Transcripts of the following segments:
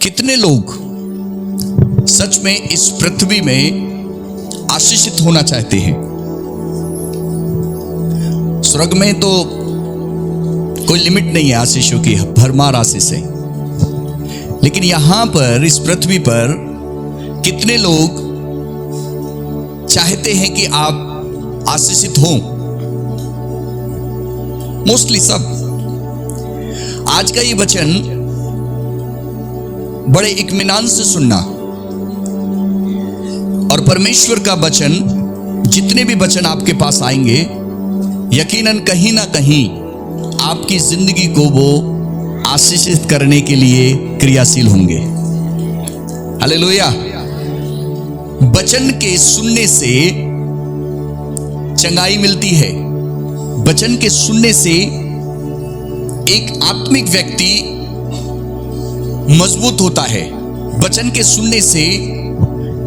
कितने लोग सच में इस पृथ्वी में आशीषित होना चाहते हैं? स्वर्ग में तो कोई लिमिट नहीं है आशीषों की, भरमार आशीष है। लेकिन यहां पर इस पृथ्वी पर कितने लोग चाहते हैं कि आप आशीषित हों? मोस्टली सब। आज का ये वचन बड़े इत्मीनान से सुनना, और परमेश्वर का वचन, जितने भी वचन आपके पास आएंगे, यकीनन कहीं ना कहीं आपकी जिंदगी को वो आशीषित करने के लिए क्रियाशील होंगे। हालेलुया। वचन के सुनने से चंगाई मिलती है। वचन के सुनने से एक आत्मिक व्यक्ति मजबूत होता है। वचन के सुनने से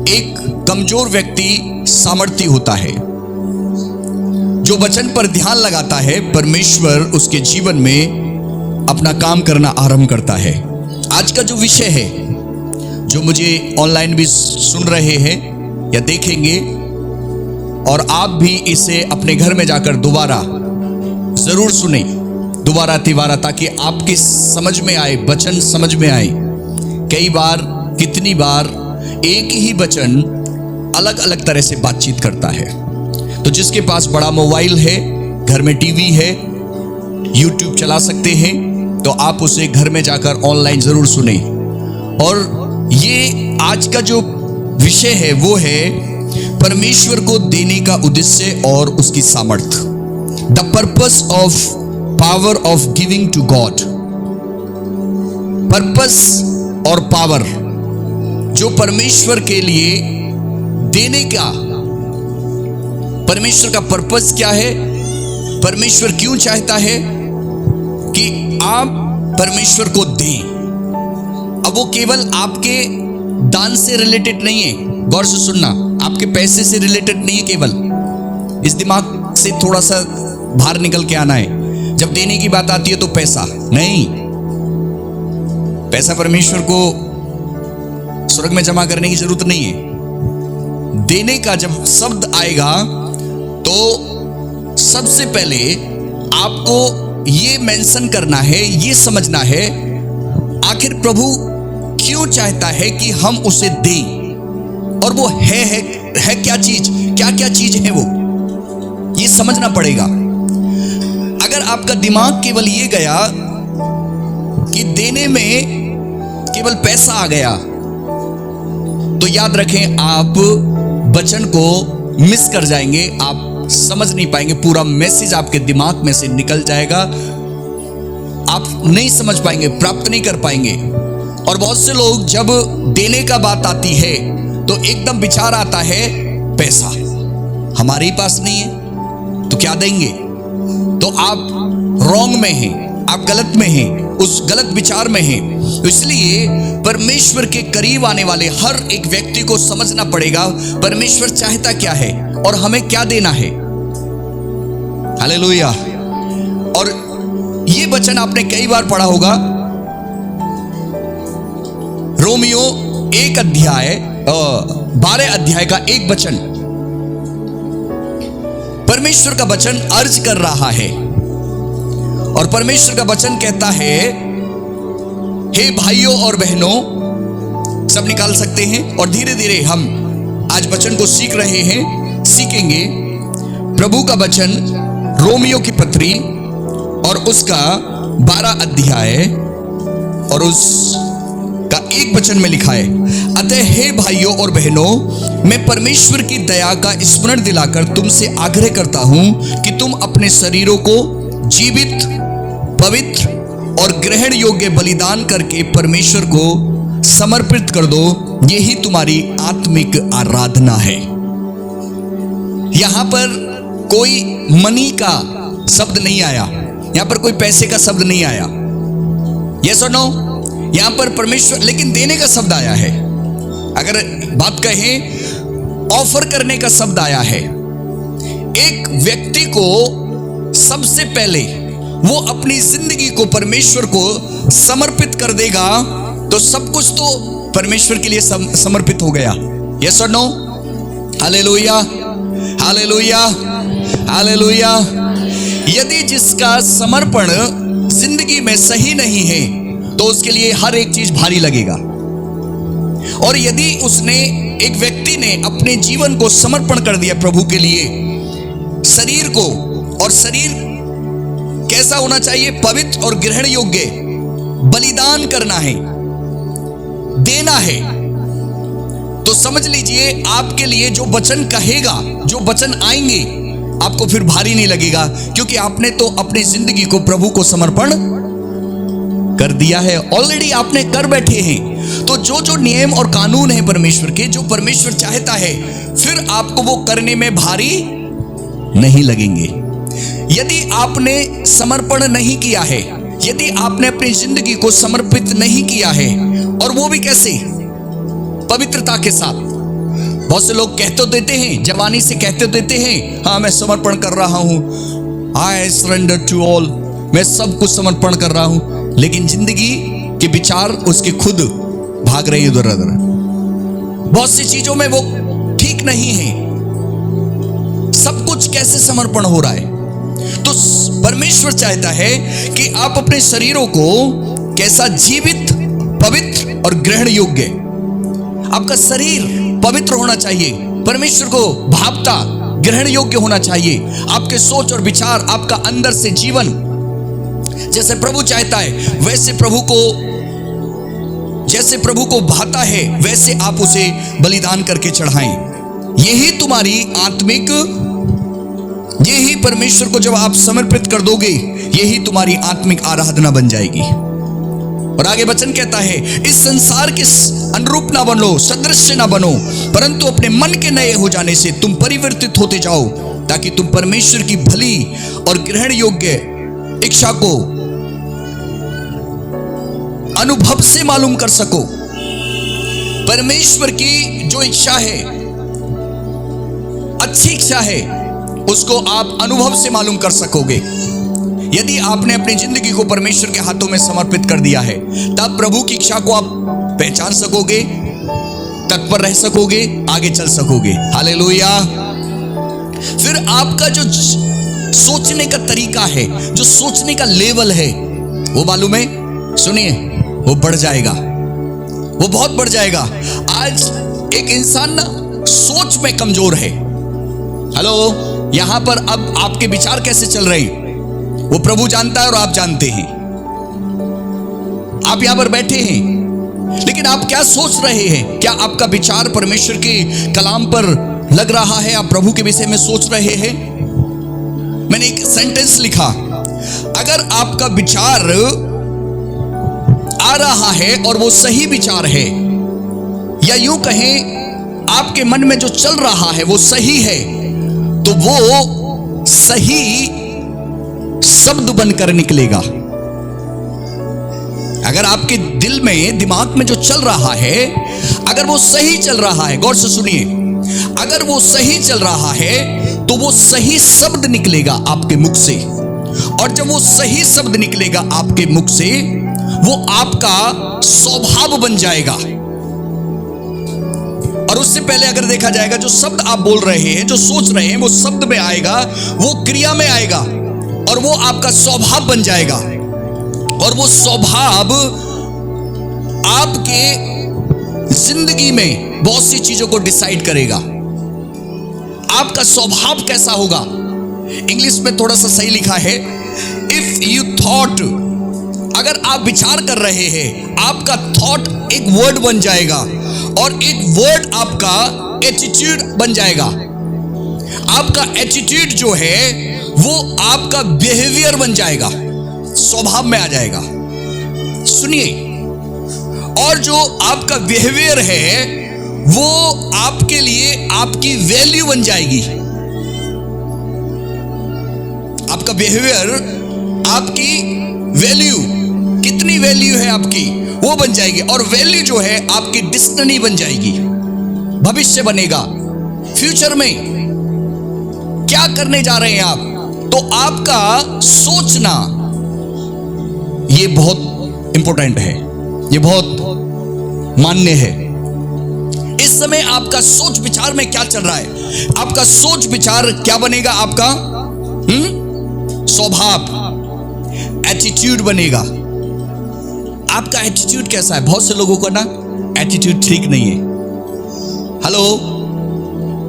एक कमजोर व्यक्ति सामर्थ्य होता है। जो वचन पर ध्यान लगाता है, परमेश्वर उसके जीवन में अपना काम करना आरंभ करता है। आज का जो विषय है, जो मुझे ऑनलाइन भी सुन रहे हैं या देखेंगे, और आप भी इसे अपने घर में जाकर दोबारा जरूर सुने, दोबारा तिबारा, ताकि आपके समझ में आए, वचन समझ में आए। कई बार, कितनी बार एक ही वचन अलग अलग तरह से बातचीत करता है। तो जिसके पास बड़ा मोबाइल है, घर में टीवी है, यूट्यूब चला सकते हैं, तो आप उसे घर में जाकर ऑनलाइन जरूर सुने। और ये आज का जो विषय है वो है परमेश्वर को देने का उद्देश्य और उसकी सामर्थ्य। The purpose of power of giving to God. Purpose और पावर, जो परमेश्वर के लिए देने का, परमेश्वर का पर्पस क्या है, परमेश्वर क्यों चाहता है कि आप परमेश्वर को दें। अब वो केवल आपके दान से रिलेटेड नहीं है, गौर से सुनना, आपके पैसे से रिलेटेड नहीं है केवल। इस दिमाग से थोड़ा सा बाहर निकल के आना है। जब देने की बात आती है तो पैसा नहीं, पैसा परमेश्वर को स्वर्ग में जमा करने की जरूरत नहीं है। देने का जब शब्द आएगा तो सबसे पहले आपको ये मेंशन करना है, ये समझना है, आखिर प्रभु क्यों चाहता है कि हम उसे दें, और वो है क्या चीज, क्या क्या चीज है वो, ये समझना पड़ेगा। अगर आपका दिमाग केवल ये गया कि देने में केवल पैसा आ गया, तो याद रखें आप वचन को मिस कर जाएंगे, आप समझ नहीं पाएंगे, पूरा मैसेज आपके दिमाग में से निकल जाएगा, आप नहीं समझ पाएंगे, प्राप्त नहीं कर पाएंगे। और बहुत से लोग जब देने का बात आती है तो एकदम विचार आता है पैसा, हमारे ही पास नहीं है तो क्या देंगे। तो आप रॉन्ग में हैं, आप गलत में हैं, उस गलत विचार में हैं। तो इसलिए परमेश्वर के करीब आने वाले हर एक व्यक्ति को समझना पड़ेगा परमेश्वर चाहता क्या है और हमें क्या देना है। हालेलुया। और ये वचन आपने कई बार पढ़ा होगा, रोमियो 1 अध्याय 12 अध्याय का एक वचन, परमेश्वर का वचन अर्ज कर रहा है, और परमेश्वर का वचन कहता है, हे भाइयों और बहनों, सब निकाल सकते हैं, और धीरे धीरे हम आज वचन को सीख रहे हैं, सीखेंगे। प्रभु का वचन रोमियो की पत्री और उसका 12 अध्याय और उसका एक वचन में लिखा है, अतः हे भाइयों और बहनों, मैं परमेश्वर की दया का स्मरण दिलाकर तुमसे आग्रह करता हूं कि तुम अपने शरीरों को जीवित, पवित्र और ग्रहण योग्य बलिदान करके परमेश्वर को समर्पित कर दो, यही तुम्हारी आत्मिक आराधना है। यहां पर कोई मनी का शब्द नहीं आया, यहां पर कोई पैसे का शब्द नहीं आया, यस और नो। यहां पर परमेश्वर, लेकिन देने का शब्द आया है। अगर बात कहें, ऑफर करने का शब्द आया है। एक व्यक्ति को सबसे पहले वो अपनी जिंदगी को परमेश्वर को समर्पित कर देगा तो सब कुछ तो परमेश्वर के लिए समर्पित हो गया। यस और नो? Hallelujah, hallelujah, hallelujah. यदि जिसका समर्पण जिंदगी में सही नहीं है तो उसके लिए हर एक चीज भारी लगेगा। और यदि उसने, एक व्यक्ति ने अपने जीवन को समर्पण कर दिया प्रभु के लिए, शरीर को, और शरीर कैसा होना चाहिए? पवित्र और ग्रहण योग्य, बलिदान करना है, देना है, तो समझ लीजिए आपके लिए जो वचन कहेगा, जो वचन आएंगे, आपको फिर भारी नहीं लगेगा, क्योंकि आपने तो अपनी जिंदगी को प्रभु को समर्पण कर दिया है। ऑलरेडी आपने कर बैठे हैं। तो जो जो नियम और कानून है परमेश्वर के, जो परमेश्वर चाहता है, फिर आपको वो करने में भारी नहीं लगेंगे। यदि आपने समर्पण नहीं किया है, यदि आपने अपनी जिंदगी को समर्पित नहीं किया है, और वो भी कैसे? पवित्रता के साथ। बहुत से लोग कहते देते हैं, जवानी से कहते देते हैं, हाँ मैं समर्पण कर रहा हूं, आई सरेंडर टू ऑल, मैं सब कुछ समर्पण कर रहा हूं, लेकिन जिंदगी के विचार उसके खुद भाग रहे इधर उधर। बहुत सी चीजों में वो ठीक नहीं है। सब कुछ कैसे समर्पण हो रहा है? तो परमेश्वर चाहता है कि आप अपने शरीरों को कैसा? जीवित, पवित्र और ग्रहण योग्य। आपका शरीर पवित्र होना चाहिए, परमेश्वर को भावता, ग्रहण योग्य होना चाहिए। आपके सोच और विचार, आपका अंदर से जीवन जैसे प्रभु चाहता है, वैसे जैसे प्रभु को भाता है, वैसे आप उसे बलिदान करके चढ़ाएं। यही तुम्हारी आत्मिक, यही परमेश्वर को जब आप समर्पित कर दोगे, यही तुम्हारी आत्मिक आराधना बन जाएगी। और आगे वचन कहता है, इस संसार के अनुरूप ना बनो, सदृश्य ना बनो, परंतु अपने मन के नए हो जाने से तुम परिवर्तित होते जाओ, ताकि तुम परमेश्वर की भली और ग्रहण योग्य इच्छा को अनुभव से मालूम कर सको। परमेश्वर की जो इच्छा है, अच्छी इच्छा है, उसको आप अनुभव से मालूम कर सकोगे। यदि आपने अपनी जिंदगी को परमेश्वर के हाथों में समर्पित कर दिया है, तब प्रभु की इच्छा को आप पहचान सकोगे, तत्पर रह सकोगे, आगे चल सकोगे। हालेलुया। फिर आपका जो सोचने का तरीका है, जो सोचने का लेवल है, वो मालूम है? सुनिए, वो बढ़ जाएगा, वो बहुत बढ़ जाएगा। आज एक इंसान ना सोच में कमजोर है। हेलो, यहां पर अब आपके विचार कैसे चल रहे हैं वो प्रभु जानता है और आप जानते हैं। आप यहां पर बैठे हैं, लेकिन आप क्या सोच रहे हैं? क्या आपका विचार परमेश्वर के कलाम पर लग रहा है? आप प्रभु के विषय में सोच रहे हैं? मैंने एक सेंटेंस लिखा, अगर आपका विचार आ रहा है और वो सही विचार है, या यूं कहें आपके मन में जो चल रहा है वो सही है, तो वो सही शब्द बनकर निकलेगा। अगर आपके दिल में, दिमाग में जो चल रहा है, अगर वो सही चल रहा है, गौर से सुनिए, अगर वो सही चल रहा है तो वो सही शब्द निकलेगा आपके मुख से। और जब वो सही शब्द निकलेगा आपके मुख से, वो आपका स्वभाव बन जाएगा। और उससे पहले अगर देखा जाएगा, जो शब्द आप बोल रहे हैं, जो सोच रहे हैं, वो शब्द में आएगा, वो क्रिया में आएगा, और वो आपका स्वभाव बन जाएगा। और वो स्वभाव आपके जिंदगी में बहुत सी चीजों को डिसाइड करेगा। आपका स्वभाव कैसा होगा? इंग्लिश में थोड़ा सा सही लिखा है, इफ यू थॉट, अगर आप विचार कर रहे हैं, आपका थॉट एक वर्ड बन जाएगा, और एक वर्ड आपका एटीट्यूड बन जाएगा। आपका एटीट्यूड जो है वो आपका बिहेवियर बन जाएगा, स्वभाव में आ जाएगा। सुनिए, और जो आपका बिहेवियर है वो आपके लिए आपकी वैल्यू बन जाएगी। आपका बिहेवियर आपकी वैल्यू, कितनी वैल्यू है आपकी, वो बन जाएगी। और वैल्यू जो है आपकी डेस्टिनी बन जाएगी, भविष्य बनेगा। फ्यूचर में क्या करने जा रहे हैं आप, तो आपका सोचना ये बहुत इंपॉर्टेंट है, ये बहुत मान्य है। इस समय आपका सोच विचार में क्या चल रहा है? आपका सोच विचार क्या बनेगा? आपका स्वभाव, एटीट्यूड बनेगा। आपका एटीट्यूड कैसा है? बहुत से लोगों का ना एटीट्यूड ठीक नहीं है। हेलो,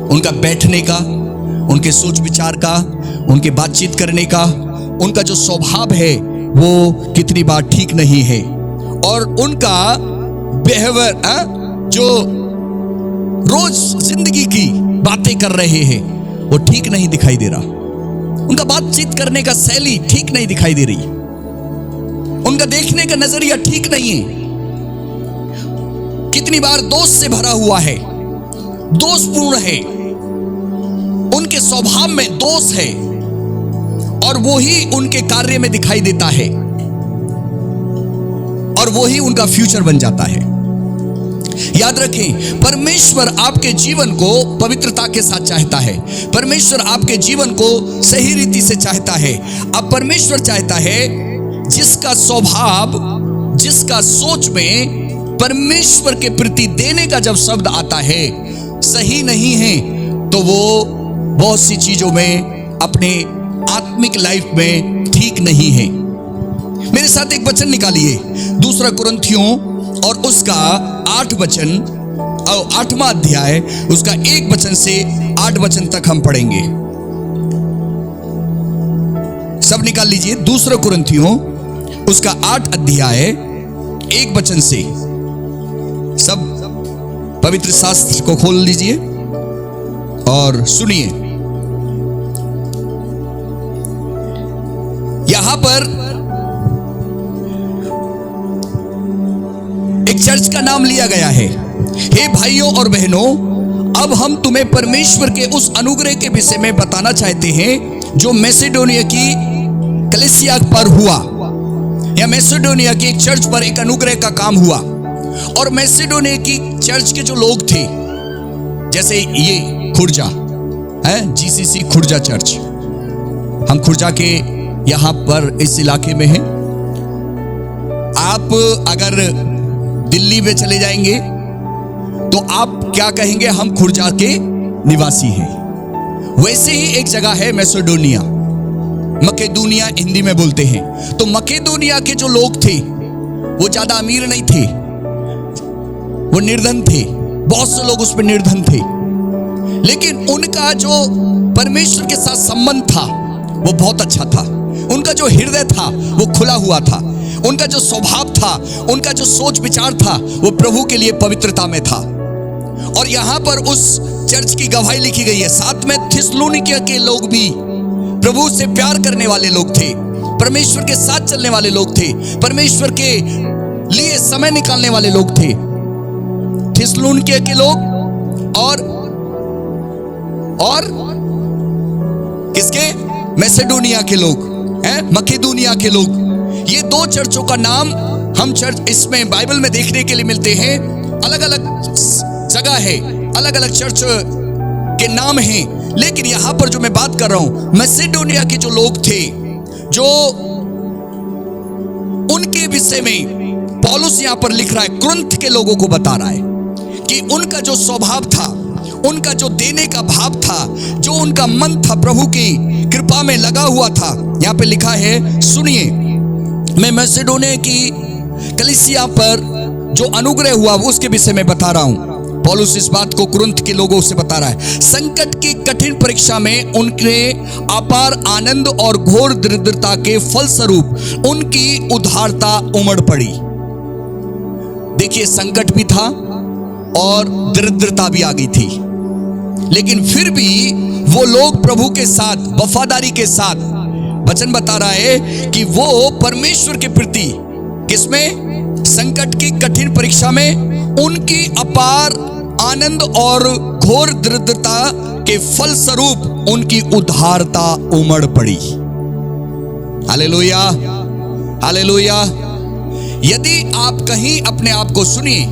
उनका बैठने का, उनके सोच विचार का, उनके बातचीत करने का, उनका जो स्वभाव है वो कितनी बार ठीक नहीं है, और उनका बिहेवियर, जो रोज जिंदगी की बातें कर रहे हैं वो ठीक नहीं दिखाई दे रहा। उनका बातचीत करने का शैली ठीक नहीं दिखाई दे रही। उनका देखने का नजरिया ठीक नहीं है। कितनी बार दोष से भरा हुआ है, दोषपूर्ण है, उनके स्वभाव में दोष है और वो ही उनके कार्य में दिखाई देता है और वो ही उनका फ्यूचर बन जाता है। याद रखें, परमेश्वर आपके जीवन को पवित्रता के साथ चाहता है। परमेश्वर आपके जीवन को सही रीति से चाहता है। अब परमेश्वर चाहता है जिसका स्वभाव, जिसका सोच में परमेश्वर के प्रति देने का जब शब्द आता है सही नहीं है, तो वो बहुत सी चीजों में अपने आत्मिक लाइफ में ठीक नहीं है। मेरे साथ एक वचन निकालिए, 2 कुरिन्थियों और उसका 8 वचन, 8वां अध्याय, उसका 1 वचन से 8 वचन तक हम पढ़ेंगे। सब निकाल लीजिए। 2 कुरिन्थियों उसका 8 अध्याय 1 वचन से। सब पवित्र शास्त्र को खोल लीजिए और सुनिए। यहां पर एक चर्च का नाम लिया गया है। हे भाइयों और बहनों, अब हम तुम्हें परमेश्वर के उस अनुग्रह के विषय में बताना चाहते हैं जो मैसेडोनिया की कलीसिया पर हुआ, या मैसेडोनिया की एक चर्च पर एक अनुग्रह का काम हुआ। और मैसेडोनिया की चर्च के जो लोग थे, जैसे ये खुर्जा है, जीसीसी खुर्जा चर्च, हम खुर्जा के यहां पर इस इलाके में हैं। आप अगर दिल्ली में चले जाएंगे तो आप क्या कहेंगे? हम खुर्जा के निवासी हैं। वैसे ही एक जगह है मैसेडोनिया, मकेदोनिया हिंदी में बोलते हैं। तो मकेदोनिया के जो लोग थे वो ज्यादा अमीर नहीं थे, वो निर्धन थे। बहुत से लोग उस पर निर्धन थे, लेकिन उनका जो परमेश्वर के साथ संबंध था वो बहुत अच्छा था। उनका जो हृदय था वो खुला हुआ था। उनका जो स्वभाव था, उनका जो सोच विचार था वो प्रभु के लिए पवित्रता में था। और यहां पर उस चर्च की गवाही लिखी गई है। साथ में थिस्सलुनीकिया के लोग भी प्रभु से प्यार करने वाले लोग थे, परमेश्वर के साथ चलने वाले लोग थे, परमेश्वर के लिए समय निकालने वाले लोग थे। थिस्सलुनीकिया के लोग और किसके? मैसेडोनिया के लोग हैं, मकेदोनिया के लोग। ये 2 चर्चों का नाम हम चर्च इसमें बाइबल में देखने के लिए मिलते हैं। अलग अलग जगह है, अलग अलग चर्च के नाम हैं, लेकिन यहां पर जो मैं बात कर रहा हूं, मैसेडोनिया के जो लोग थे, जो उनके विषय में पौलुस यहां पर लिख रहा है, कुरिन्थ के लोगों को बता रहा है कि उनका जो स्वभाव था, उनका जो देने का भाव था, जो उनका मन था प्रभु की कृपा में लगा हुआ था। यहां पे लिखा है, सुनिए, मैं मैसेडोनिया की कलीसिया पर जो अनुग्रह हुआ उसके विषय में बता रहा हूं। पौलुस इस बात को कुरिन्थ के लोगों से बता रहा है। संकट की कठिन परीक्षा में उनके अपार आनंद और घोर दरिद्रता के फलस्वरूप उनकी उदारता उमड़ पड़ी। देखिए, संकट भी था और दरिद्रता भी आ गई थी, लेकिन फिर भी वो लोग प्रभु के साथ वफादारी के साथ, वचन बता रहा है कि वो परमेश्वर के प्रति, किसमें? संकट की कठिन परीक्षा में उनकी अपार आनंद और घोर दरिद्रता के फलस्वरूप उनकी उदारता उमड़ पड़ी। Hallelujah, hallelujah. यदि आप कहीं अपने आप को सुनिए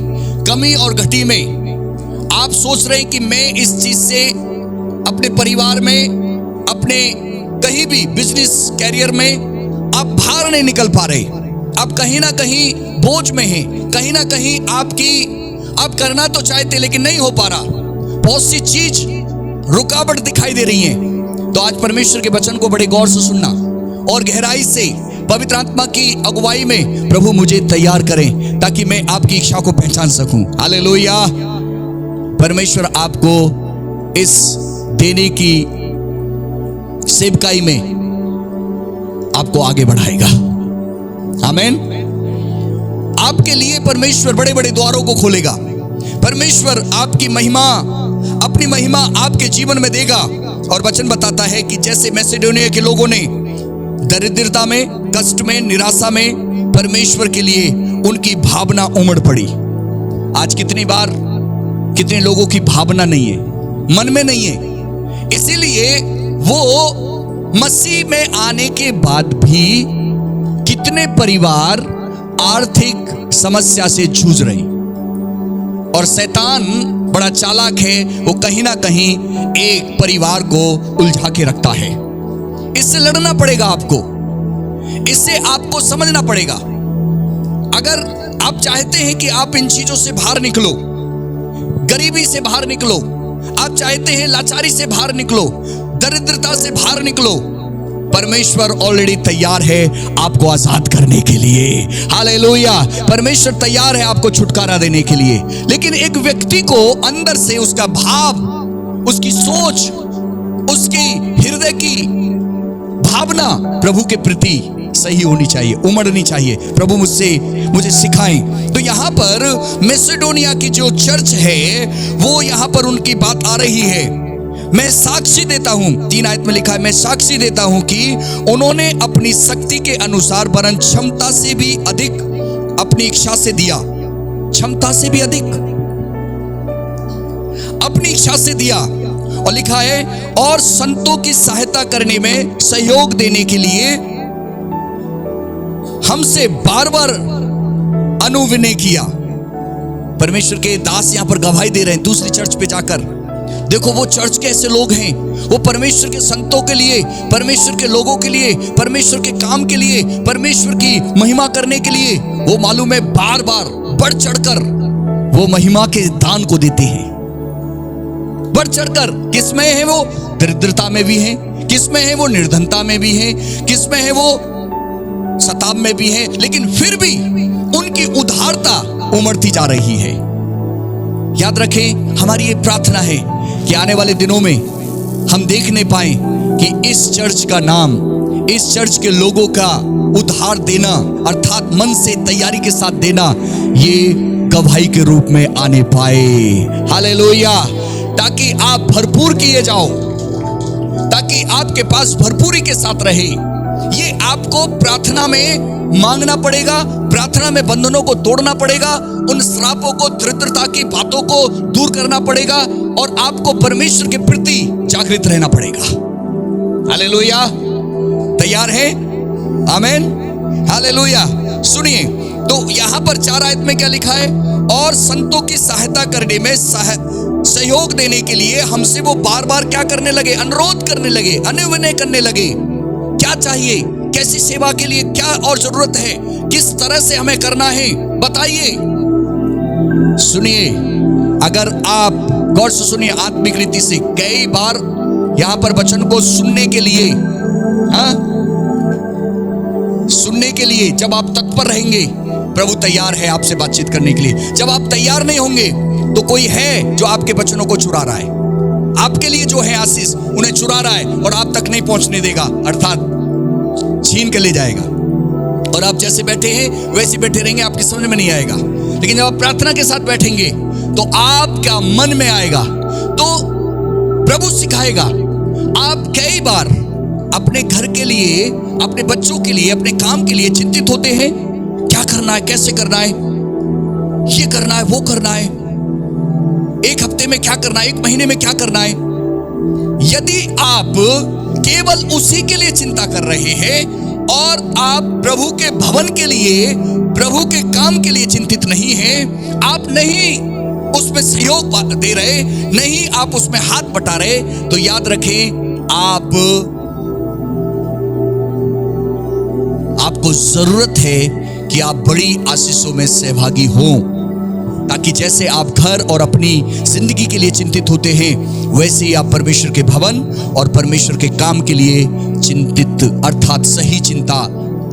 कमी और घटी में, आप सोच रहे हैं कि मैं इस चीज से अपने परिवार में, अपने कहीं भी बिजनेस कैरियर में आप बाहर नहीं निकल पा रहे, आप कहीं ना कहीं बोझ में हैं, कहीं ना कहीं आपकी आप करना तो चाहते लेकिन नहीं हो पा रहा, बहुत सी चीज रुकावट दिखाई दे रही है, तो आज परमेश्वर के वचन को बड़े गौर से सुनना और गहराई से पवित्र आत्मा की अगुवाई में प्रभु मुझे तैयार करें ताकि मैं आपकी इच्छा को पहचान सकूं। हालेलुया। परमेश्वर आपको इस देने की सेवकाई में आपको आगे बढ़ाएगा। आमीन। आपके लिए परमेश्वर बड़े बड़े द्वारों को खोलेगा। परमेश्वर आपकी महिमा, अपनी महिमा आपके जीवन में देगा। और वचन बताता है कि जैसे मैसेडोनिया के लोगों ने दरिद्रता में, कष्ट में, निराशा में परमेश्वर के लिए उनकी भावना उमड़ पड़ी। आज कितनी बार कितने लोगों की भावना नहीं है, मन में नहीं है, इसीलिए वो मसीह में आने के बाद भी कितने परिवार आर्थिक समस्या से जूझ रहे। और शैतान बड़ा चालाक है, वो कहीं ना कहीं एक परिवार को उलझा के रखता है। इससे लड़ना पड़ेगा आपको, इससे आपको समझना पड़ेगा। अगर आप चाहते हैं कि आप इन चीजों से बाहर निकलो, गरीबी से बाहर निकलो, आप चाहते हैं लाचारी से बाहर निकलो, दरिद्रता से बाहर निकलो, परमेश्वर ऑलरेडी तैयार है आपको आजाद करने के लिए। हालेलुया। परमेश्वर तैयार है आपको छुटकारा देने के लिए। लेकिन एक व्यक्ति को अंदर से उसका भाव, उसकी सोच, उसकी हृदय की भावना प्रभु के प्रति सही होनी चाहिए, उमड़नी चाहिए। प्रभु मुझे सिखाएं। तो यहाँ पर मैसेडोनिया की जो चर्च है, वो यहाँ पर उनकी बात आ रही है। मैं साक्षी देता हूं, 3 आयत में लिखा है, मैं साक्षी देता हूं कि उन्होंने अपनी शक्ति के अनुसार वरन क्षमता से भी अधिक अपनी इच्छा से दिया। क्षमता से भी अधिक अपनी इच्छा से दिया। और लिखा है और संतों की सहायता करने में सहयोग देने के लिए हमसे बार बार अनुविनय किया। परमेश्वर के दास यहां पर गवाही दे रहे हैं दूसरी चर्च पे जाकर। देखो वो चर्च के ऐसे लोग हैं, वो परमेश्वर के संतों के लिए, परमेश्वर के लोगों के लिए, परमेश्वर के काम के लिए, परमेश्वर की महिमा करने के लिए वो मालूम है बार बार बढ़ चढ़कर वो महिमा के दान को देते हैं। बढ़ चढ़कर किसमें है वो? दरिद्रता में भी है, किसमें है वो? निर्धनता में भी है, किसमें है वो? सताव में भी है। लेकिन फिर भी उनकी उदारता उमड़ती जा रही है। याद रखें, हमारी ये प्रार्थना है कि आने वाले दिनों में हम देखने पाए कि इस चर्च का नाम, इस चर्च के लोगों का उधार देना अर्थात मन से तैयारी के साथ देना, ये गवाही के रूप में आने पाए। हालेलुया। ताकि आप भरपूर किए जाओ, ताकि आपके पास भरपूरी के साथ रहे। ये आपको प्रार्थना में मांगना पड़ेगा, प्रार्थना में बंधनों को तोड़ना पड़ेगा, उन श्रापों को, दरिद्रता की बातों को दूर करना पड़ेगा और आपको परमेश्वर के प्रति जागृत रहना पड़ेगा। हालेलुया। तैयार है? आमीन। हालेलुया। सुनिए, तो यहां पर 4 आयत में क्या लिखा है? और संतों की सहायता करने में सहयोग देने के लिए हमसे वो बार बार क्या करने लगे? अनुरोध करने लगे, अनुविनय करने लगे। क्या चाहिए? कैसी सेवा के लिए क्या और जरूरत है? किस तरह से हमें करना है? बताइए। सुनिए, अगर आप गौर से सुनिए, आत्मिक रीति से, कई बार यहां पर वचन को सुनने के लिए, सुनने के लिए जब आप तत्पर रहेंगे, प्रभु तैयार है आपसे बातचीत करने के लिए। जब आप तैयार नहीं होंगे तो कोई है जो आपके वचनों को चुरा रहा है, आपके लिए जो है आशीष उन्हें चुरा रहा है और आप तक नहीं पहुंचने देगा, अर्थात छीन के ले जाएगा। और आप जैसे बैठे हैं वैसे बैठे रहेंगे, आपकी समझ में नहीं आएगा। लेकिन जब आप प्रार्थना के साथ बैठेंगे तो आपका मन में आएगा, तो प्रभु सिखाएगा। आप कई बार अपने घर के लिए, अपने बच्चों के लिए, अपने काम के लिए चिंतित होते हैं, क्या करना है, कैसे करना है, ये करना है, वो करना है, 1 हफ्ते में क्या करना है, 1 महीने में क्या करना है। यदि आप केवल उसी के लिए चिंता कर रहे हैं और आप प्रभु के भवन के लिए, प्रभु के काम के लिए चिंतित नहीं हैं, आप नहीं उसमें सहयोग दे रहे, नहीं आप उसमें हाथ बटा रहे, तो याद रखें आपको जरूरत है कि आप बड़ी आशीषों में सहभागी हों। ताकि जैसे आप घर और अपनी जिंदगी के लिए चिंतित होते हैं, वैसे ही आप परमेश्वर के भवन और परमेश्वर के काम के लिए चिंतित, अर्थात सही चिंता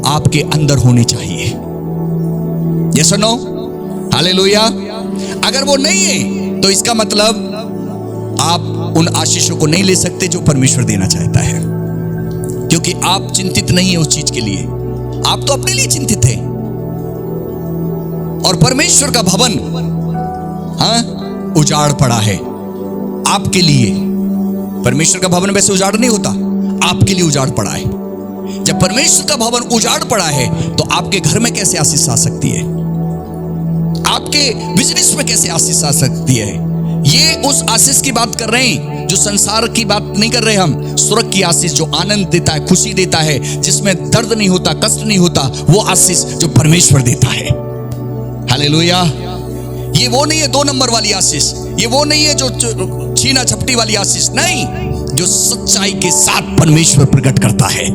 आपके अंदर होनी चाहिए। यस और नो? हालेलुया। अगर वो नहीं है तो इसका मतलब आप उन आशीषों को नहीं ले सकते जो परमेश्वर देना चाहता है, क्योंकि आप चिंतित नहीं है उस चीज के लिए, आप तो अपने लिए चिंतित हैं। और परमेश्वर का भवन उजाड़ पड़ा है आपके लिए। परमेश्वर का भवन वैसे उजाड़ नहीं होता, आपके लिए उजाड़ पड़ा है। जब परमेश्वर का भवन उजाड़ पड़ा है तो आपके घर में कैसे आशीष आ सकती है, आपके बिजनेस में कैसे आशीष आ सकती है? ये उस आशीष की बात कर रहे हैं जो संसार की बात नहीं कर रहे हम। स्वर्ग की आशीष जो आनंद देता है, खुशी देता है, जिसमें दर्द नहीं होता, कष्ट नहीं होता, वो आशीष जो परमेश्वर देता है। हालेलुया। ये वो नहीं है 2 नंबर वाली आशीष, ये वो नहीं है जो छीना झपटी वाली आशीष, नहीं, जो सच्चाई के साथ परमेश्वर प्रकट करता है,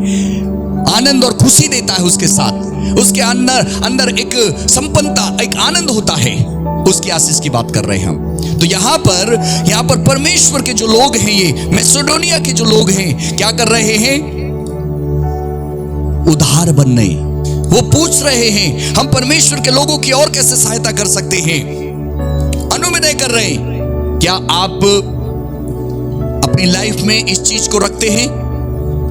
आनंद और खुशी देता है उसके साथ, उसके अंदर एक संपन्नता, एक आनंद होता है, उसकी आशीष की बात कर रहे हैं हम। तो यहाँ पर परमेश्वर के जो लोग हैं, ये मैसेडोनिया के जो लोग हैं, क्या कर रहे हैं? उधार बनने, वो पूछ रहे हैं हम परमेश्वर के लोगों की और कैसे सहायता कर सकते हैं। अनुविनय कर रहे हैं। क्या आप अपनी लाइफ में इस चीज को रखते हैं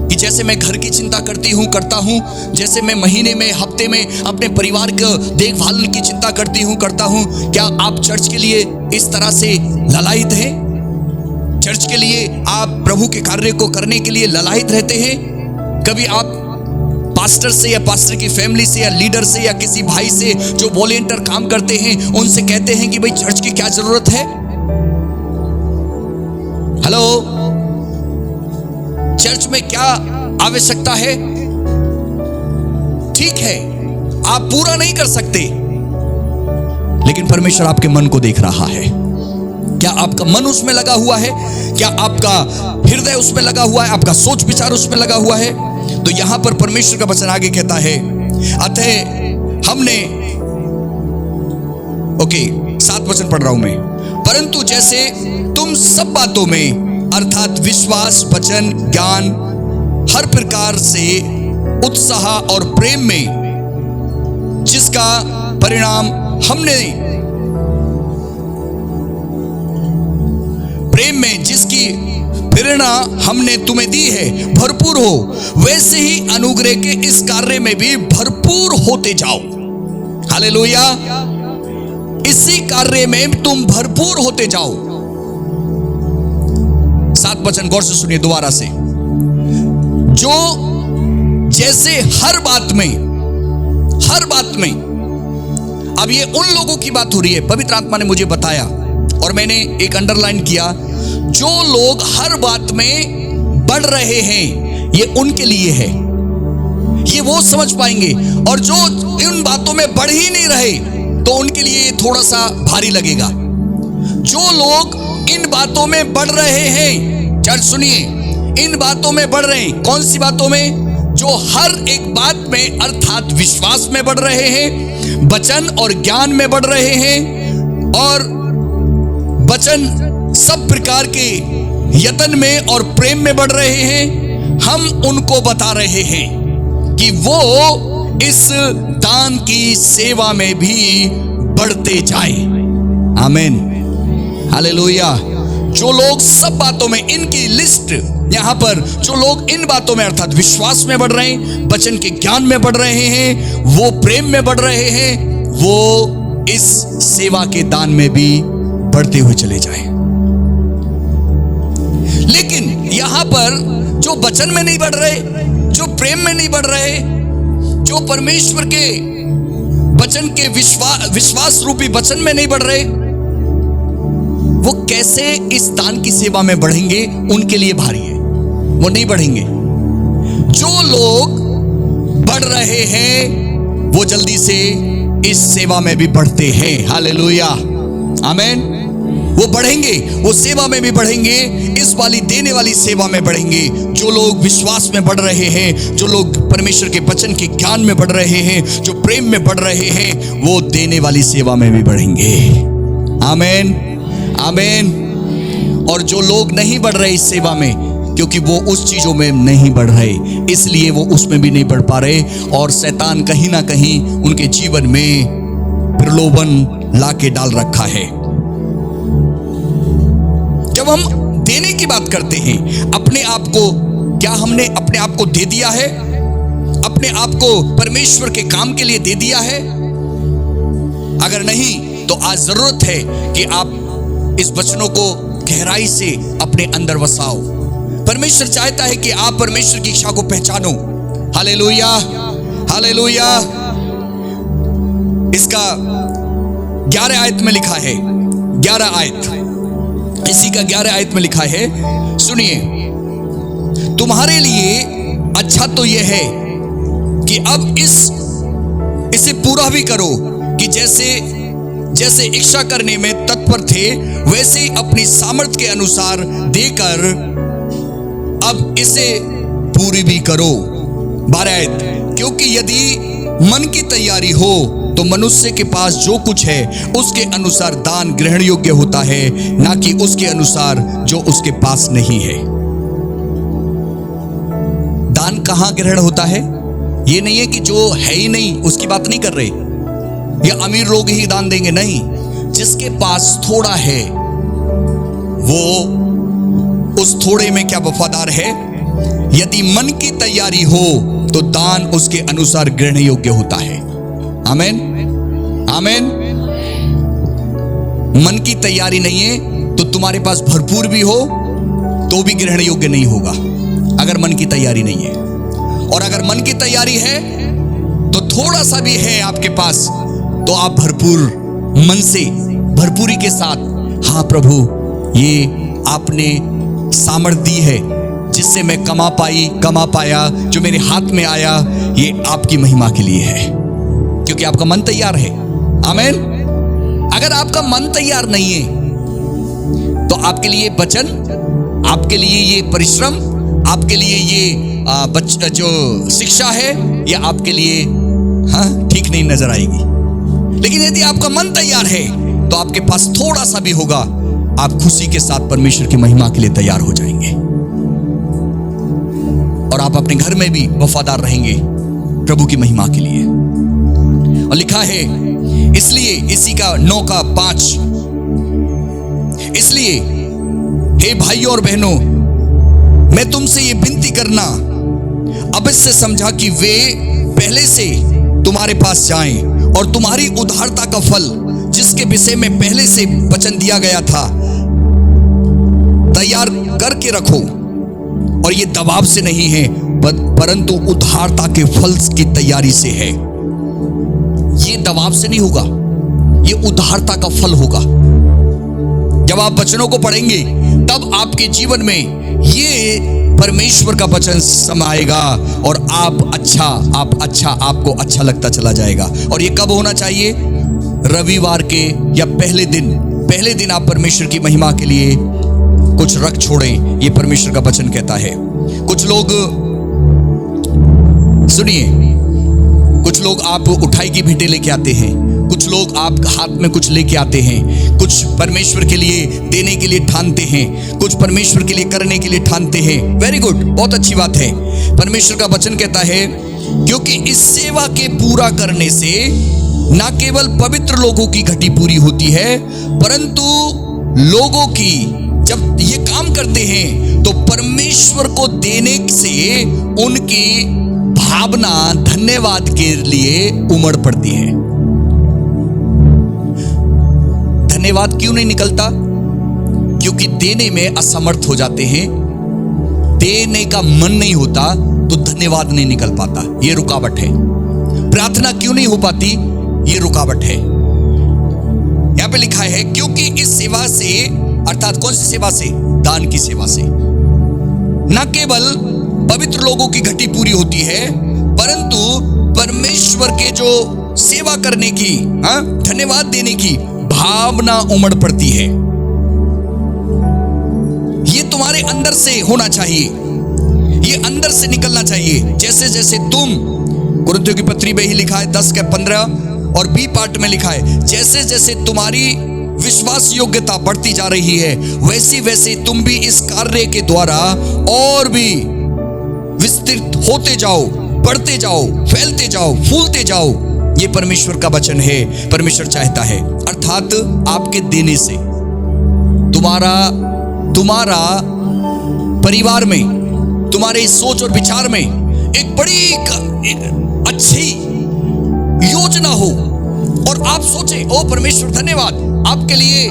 कि जैसे मैं घर की चिंता करता हूं, जैसे मैं महीने में, हफ्ते में अपने परिवार को देखभाल की चिंता करता हूं, क्या आप चर्च के लिए इस तरह से ललायित हैं? चर्च के लिए आप प्रभु के कार्य को करने के लिए ललायित रहते हैं? कभी आप पास्टर से या पास्टर की फैमिली से या लीडर से या किसी भाई से जो वॉलंटियर काम करते हैं, उनसे कहते हैं कि भाई चर्च की क्या जरूरत है? हेलो, चर्च में क्या आवश्यकता है? ठीक है, आप पूरा नहीं कर सकते, लेकिन परमेश्वर आपके मन को देख रहा है। क्या आपका मन उसमें लगा हुआ है? क्या आपका हृदय उसमें लगा हुआ है? आपका सोच विचार उसमें लगा हुआ है? तो यहां पर परमेश्वर का वचन आगे कहता है, अतः हमने 7 वचन पढ़ रहा हूं मैं। परंतु जैसे तुम सब बातों में, अर्थात विश्वास, वचन, ज्ञान, हर प्रकार से उत्साह और प्रेम में, जिसका परिणाम जिसकी प्रेरणा हमने तुम्हें दी है, भरपूर हो, वैसे ही अनुग्रह के इस कार्य में भी भरपूर होते जाओ। हालेलुया। इसी कार्य में तुम भरपूर होते जाओ। 7 वचन गौर से सुनिए दोबारा से। जो जैसे हर बात में, अब ये उन लोगों की बात हो रही है, पवित्र आत्मा ने मुझे बताया और मैंने एक अंडरलाइन किया, जो लोग हर बात में बढ़ रहे हैं, ये उनके लिए है, ये वो समझ पाएंगे। और जो इन बातों में बढ़ ही नहीं रहे, तो उनके लिए थोड़ा सा भारी लगेगा। जो लोग इन बातों में बढ़ रहे हैं, चर्च सुनिए, इन बातों में बढ़ रहे हैं। कौन सी बातों में? जो हर एक बात में, अर्थात विश्वास में बढ़ रहे हैं, वचन और ज्ञान में बढ़ रहे हैं, और वचन सब प्रकार के यत्न में और प्रेम में बढ़ रहे हैं। हम उनको बता रहे हैं कि वो इस दान की सेवा में भी बढ़ते जाए। आमीन, हालेलुया। जो लोग सब बातों में, इनकी लिस्ट यहां पर, जो लोग इन बातों में अर्थात विश्वास में बढ़ रहे हैं, वचन के ज्ञान में बढ़ रहे हैं, वो प्रेम में बढ़ रहे हैं, वो इस सेवा के दान में भी बढ़ते हुए चले जाएं। लेकिन यहां पर जो वचन में नहीं बढ़ रहे, जो प्रेम में नहीं बढ़ रहे, जो परमेश्वर के वचन के विश्वास रूपी वचन में नहीं बढ़ रहे, वो कैसे इस दान की सेवा में बढ़ेंगे? उनके लिए भारी है, वो नहीं बढ़ेंगे। जो लोग बढ़ रहे हैं, वो जल्दी से इस सेवा में भी बढ़ते हैं। हालेलुया, आमीन। वो बढ़ेंगे, वो सेवा में भी बढ़ेंगे, इस वाली देने वाली सेवा में बढ़ेंगे। जो लोग विश्वास में बढ़ रहे हैं, जो लोग परमेश्वर के वचन के ज्ञान में बढ़ रहे हैं, जो प्रेम में बढ़ रहे हैं, वो देने वाली सेवा में भी बढ़ेंगे। आमीन, आमीन। और जो लोग नहीं बढ़ रहे इस सेवा में, क्योंकि वो उस चीजों में नहीं बढ़ रहे, इसलिए वो उसमें भी नहीं बढ़ पा रहे, और शैतान कहीं ना कहीं उनके जीवन में प्रलोभन लाके डाल रखा है। जब हम देने की बात करते हैं, अपने आप को, क्या हमने अपने आप को दे दिया है? अपने आप को परमेश्वर के काम के लिए दे दिया है? अगर नहीं, तो आज जरूरत है कि आप इस वचनों को गहराई से अपने अंदर वसाओ। परमेश्वर चाहता है कि आप परमेश्वर की इच्छा को पहचानो। Hallelujah, hallelujah. इसका 11 आयत में लिखा है, 11 आयत, इसी का 11 आयत में लिखा है, सुनिए। तुम्हारे लिए अच्छा तो यह है कि अब इसे पूरा भी करो कि जैसे इच्छा करने में तत्पर थे, वैसे ही अपनी सामर्थ्य के अनुसार देकर अब इसे पूरी भी करो। 12 आयत, क्योंकि यदि मन की तैयारी हो तो मनुष्य के पास जो कुछ है उसके अनुसार दान ग्रहण योग्य होता है, ना कि उसके अनुसार जो उसके पास नहीं है। दान कहां ग्रहण होता है? ये नहीं है कि जो है ही नहीं उसकी बात नहीं कर रहे, या अमीर लोग ही दान देंगे, नहीं। जिसके पास थोड़ा है वो उस थोड़े में क्या वफादार है? यदि मन की तैयारी हो तो दान उसके अनुसार ग्रहण योग्य होता है। आमीन, आमीन। मन की तैयारी नहीं है तो तुम्हारे पास भरपूर भी हो तो भी ग्रहण योग्य नहीं होगा, अगर मन की तैयारी नहीं है। और अगर मन की तैयारी है तो थोड़ा सा भी है आपके पास, तो आप भरपूर मन से, भरपूरी के साथ, हाँ प्रभु, ये आपने सामर्थ दी है जिससे मैं कमा पाया, जो मेरे हाथ में आया, ये आपकी महिमा के लिए है, क्योंकि आपका मन तैयार है। आमीन। अगर आपका मन तैयार नहीं है तो आपके लिए वचन, आपके लिए ये परिश्रम, आपके लिए ये जो शिक्षा है, ये आपके लिए ठीक नहीं नजर आएगी। लेकिन यदि आपका मन तैयार है तो आपके पास थोड़ा सा भी होगा, आप खुशी के साथ परमेश्वर की महिमा के लिए तैयार हो जाएंगे, और आप अपने घर में भी वफादार रहेंगे प्रभु की महिमा के लिए। और लिखा है, इसलिए, इसी का 9 का 5, इसलिए हे भाइयों और बहनों, मैं तुमसे ये विनती करना अवश्य समझा कि वे पहले से तुम्हारे पास जाएं और तुम्हारी उदारता का फल, जिसके विषय में पहले से वचन दिया गया था, तैयार करके रखो। और ये दबाव से नहीं है, परंतु उदारता के फल की तैयारी से है। ये दबाव से नहीं होगा, ये उदारता का फल होगा। जब आप वचनों को पढ़ेंगे तब आपके जीवन में ये परमेश्वर का वचन समाएगा, और आपको अच्छा लगता चला जाएगा। और ये कब होना चाहिए? रविवार के या पहले दिन आप परमेश्वर की महिमा के लिए कुछ रख छोड़ें, ये परमेश्वर का वचन कहता है। कुछ लोग, सुनिए, कुछ लोग आप उठाई की भेंटें लेके आते हैं, कुछ लोग आप हाथ में कुछ लेके आते हैं, कुछ परमेश्वर के लिए देने के लिए ठानते हैं, कुछ परमेश्वर के लिए करने के लिए ठानते हैं। वेरी गुड, बहुत अच्छी बात है। परमेश्वर का वचन कहता है, क्योंकि इस सेवा के पूरा करने से न केवल पवित्र लोगों की घटी पूरी होती है, परंतु लोगों की, जब ये काम करते हैं तो परमेश्वर को देने से उनकी भावना धन्यवाद के लिए उमड़ पड़ती है। धन्यवाद क्यों नहीं निकलता? क्योंकि देने में असमर्थ हो जाते हैं, देने का मन नहीं होता तो धन्यवाद नहीं निकल पाता, ये रुकावट है। प्रार्थना क्यों नहीं हो पाती? ये रुकावट है। यहां पे लिखा है, क्योंकि इस सेवा से, अर्थात कौन सी सेवा से? दान की सेवा से न केवल पवित्र लोगों की घटी पूरी होती है, परंतु परमेश्वर के जो सेवा करने की, धन्यवाद देने की भावना उमड़ पड़ती है। ये तुम्हारे अंदर से होना चाहिए, ये अंदर से निकलना चाहिए। जैसे जैसे तुम, कुरिन्थियों की पत्री में ही लिखा है 10 के 15 और बी पार्ट में लिखा है, जैसे जैसे तुम्हारी विश्वास योग्यता बढ़ती जा रही है, वैसी वैसे तुम भी इस कार्य के द्वारा और भी विस्तृत होते जाओ, बढ़ते जाओ, फैलते जाओ, फूलते जाओ। ये परमेश्वर का वचन है, परमेश्वर चाहता है। अर्थात आपके देने से तुम्हारा परिवार में, तुम्हारे सोच और विचार में एक बड़ी अच्छी योजना हो और आप सोचे, ओ परमेश्वर धन्यवाद, आपके लिए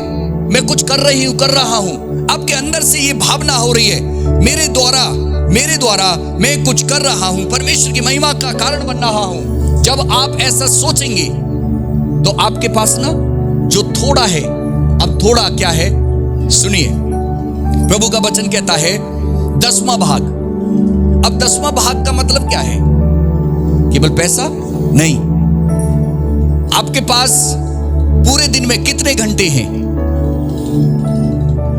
मैं कुछ कर रहा हूं। आपके अंदर से ये भावना हो रही है, मेरे द्वारा मैं कुछ कर रहा हूं, परमेश्वर की महिमा का कारण बन रहा हूं। जब आप ऐसा सोचेंगे तो आपके पास ना जो थोड़ा है, अब थोड़ा क्या है सुनिए, प्रभु का वचन कहता है 10वां भाग। अब 10वां भाग का मतलब क्या है? केवल पैसा नहीं। आपके पास पूरे दिन में कितने घंटे हैं?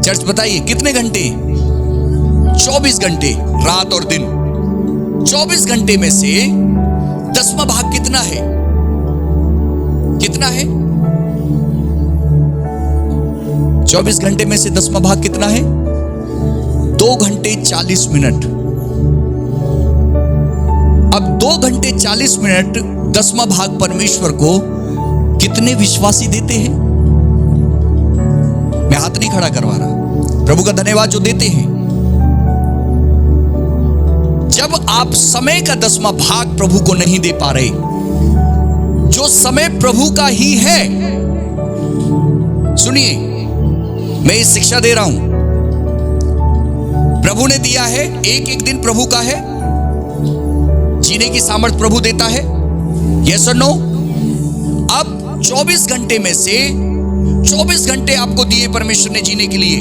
चर्च बताइए कितने घंटे? 24 घंटे, रात और दिन। 24 घंटे में से 10वां भाग कितना है? कितना है? 24 घंटे में से 10वां भाग कितना है? 2 घंटे 40 मिनट। अब 2 घंटे 40 मिनट 10वां भाग परमेश्वर को कितने विश्वासी देते हैं? मैं हाथ नहीं खड़ा करवा रहा, प्रभु का धन्यवाद जो देते हैं। जब आप समय का 10वां भाग प्रभु को नहीं दे पा रहे, जो समय प्रभु का ही है, सुनिए, मैं ये शिक्षा दे रहा हूं, प्रभु ने दिया है, एक दिन प्रभु का है, जीने की सामर्थ प्रभु देता है, यस और नो। अब 24 घंटे में से 24 घंटे आपको दिए परमेश्वर ने जीने के लिए।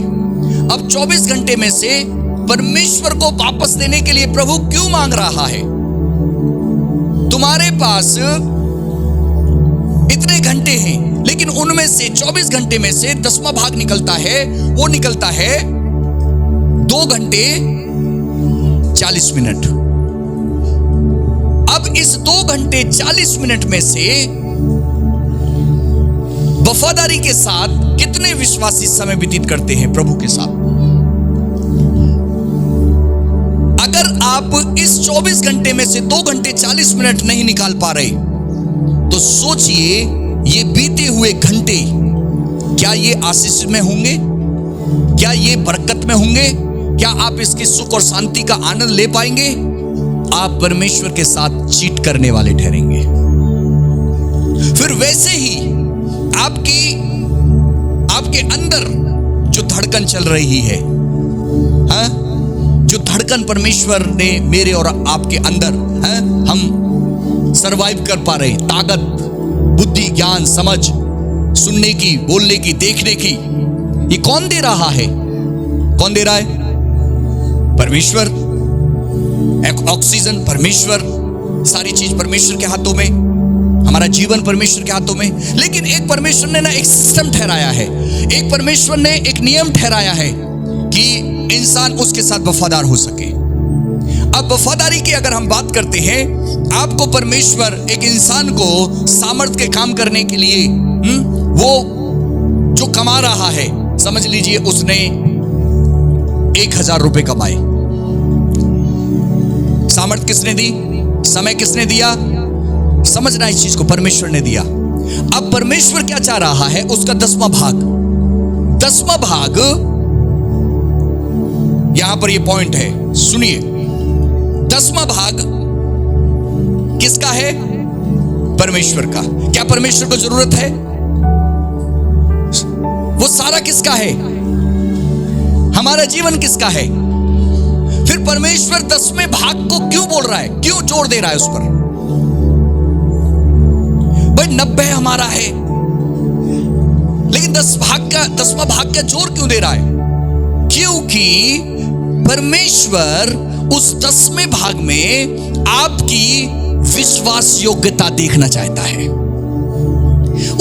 अब 24 घंटे में से परमेश्वर को वापस देने के लिए प्रभु क्यों मांग रहा है? तुम्हारे पास इतने घंटे हैं, लेकिन उनमें से 24 घंटे में से 10वां भाग निकलता है, वो निकलता है 2 घंटे 40 मिनट। अब इस 2 घंटे 40 मिनट में से वफादारी के साथ कितने विश्वासी समय व्यतीत करते हैं प्रभु के साथ? अगर आप इस 24 घंटे में से 2 घंटे 40 मिनट नहीं निकाल पा रहे, तो सोचिए ये बीते हुए घंटे क्या ये आशीष में होंगे? क्या ये बरकत में होंगे? क्या आप इसकी सुख और शांति का आनंद ले पाएंगे? आप परमेश्वर के साथ चीट करने वाले ठहरेंगे। फिर वैसे ही आपके अंदर जो धड़कन चल रही है, हाँ, जो धड़कन परमेश्वर ने मेरे और आपके अंदर, हाँ, हम सरवाइव कर पा रहे, ताकत, बुद्धि, ज्ञान, समझ, सुनने की, बोलने की, देखने की, ये कौन दे रहा है? कौन दे रहा है? परमेश्वर। ऑक्सीजन परमेश्वर, सारी चीज परमेश्वर के हाथों में, हमारा जीवन परमेश्वर के हाथों में। लेकिन एक परमेश्वर ने ना एक सिस्टम ठहराया है, एक परमेश्वर ने एक नियम ठहराया है कि इंसान उसके साथ वफादार हो सके। अब वफादारी की अगर हम बात करते हैं, आपको परमेश्वर एक इंसान को सामर्थ के काम करने के लिए, वो जो कमा रहा है, समझ लीजिए उसने 1000 रुपए कमाए, सामर्थ किसने दी? समय किसने दिया? समझना इस चीज को, परमेश्वर ने दिया। अब परमेश्वर क्या चाह रहा है? उसका 10वां भाग। 10वां भाग, यहां पर ये पॉइंट है, सुनिए। 10वां भाग किसका है? परमेश्वर का। क्या परमेश्वर को जरूरत है? वो सारा किसका है? हमारा जीवन किसका है? फिर परमेश्वर 10वें भाग को क्यों बोल रहा है? क्यों जोर दे रहा है उस पर? भाई 90 हमारा है, लेकिन 10वां भाग का जोर क्यों दे रहा है? क्योंकि परमेश्वर उस 10वें भाग में आपकी विश्वास योग्यता देखना चाहता है।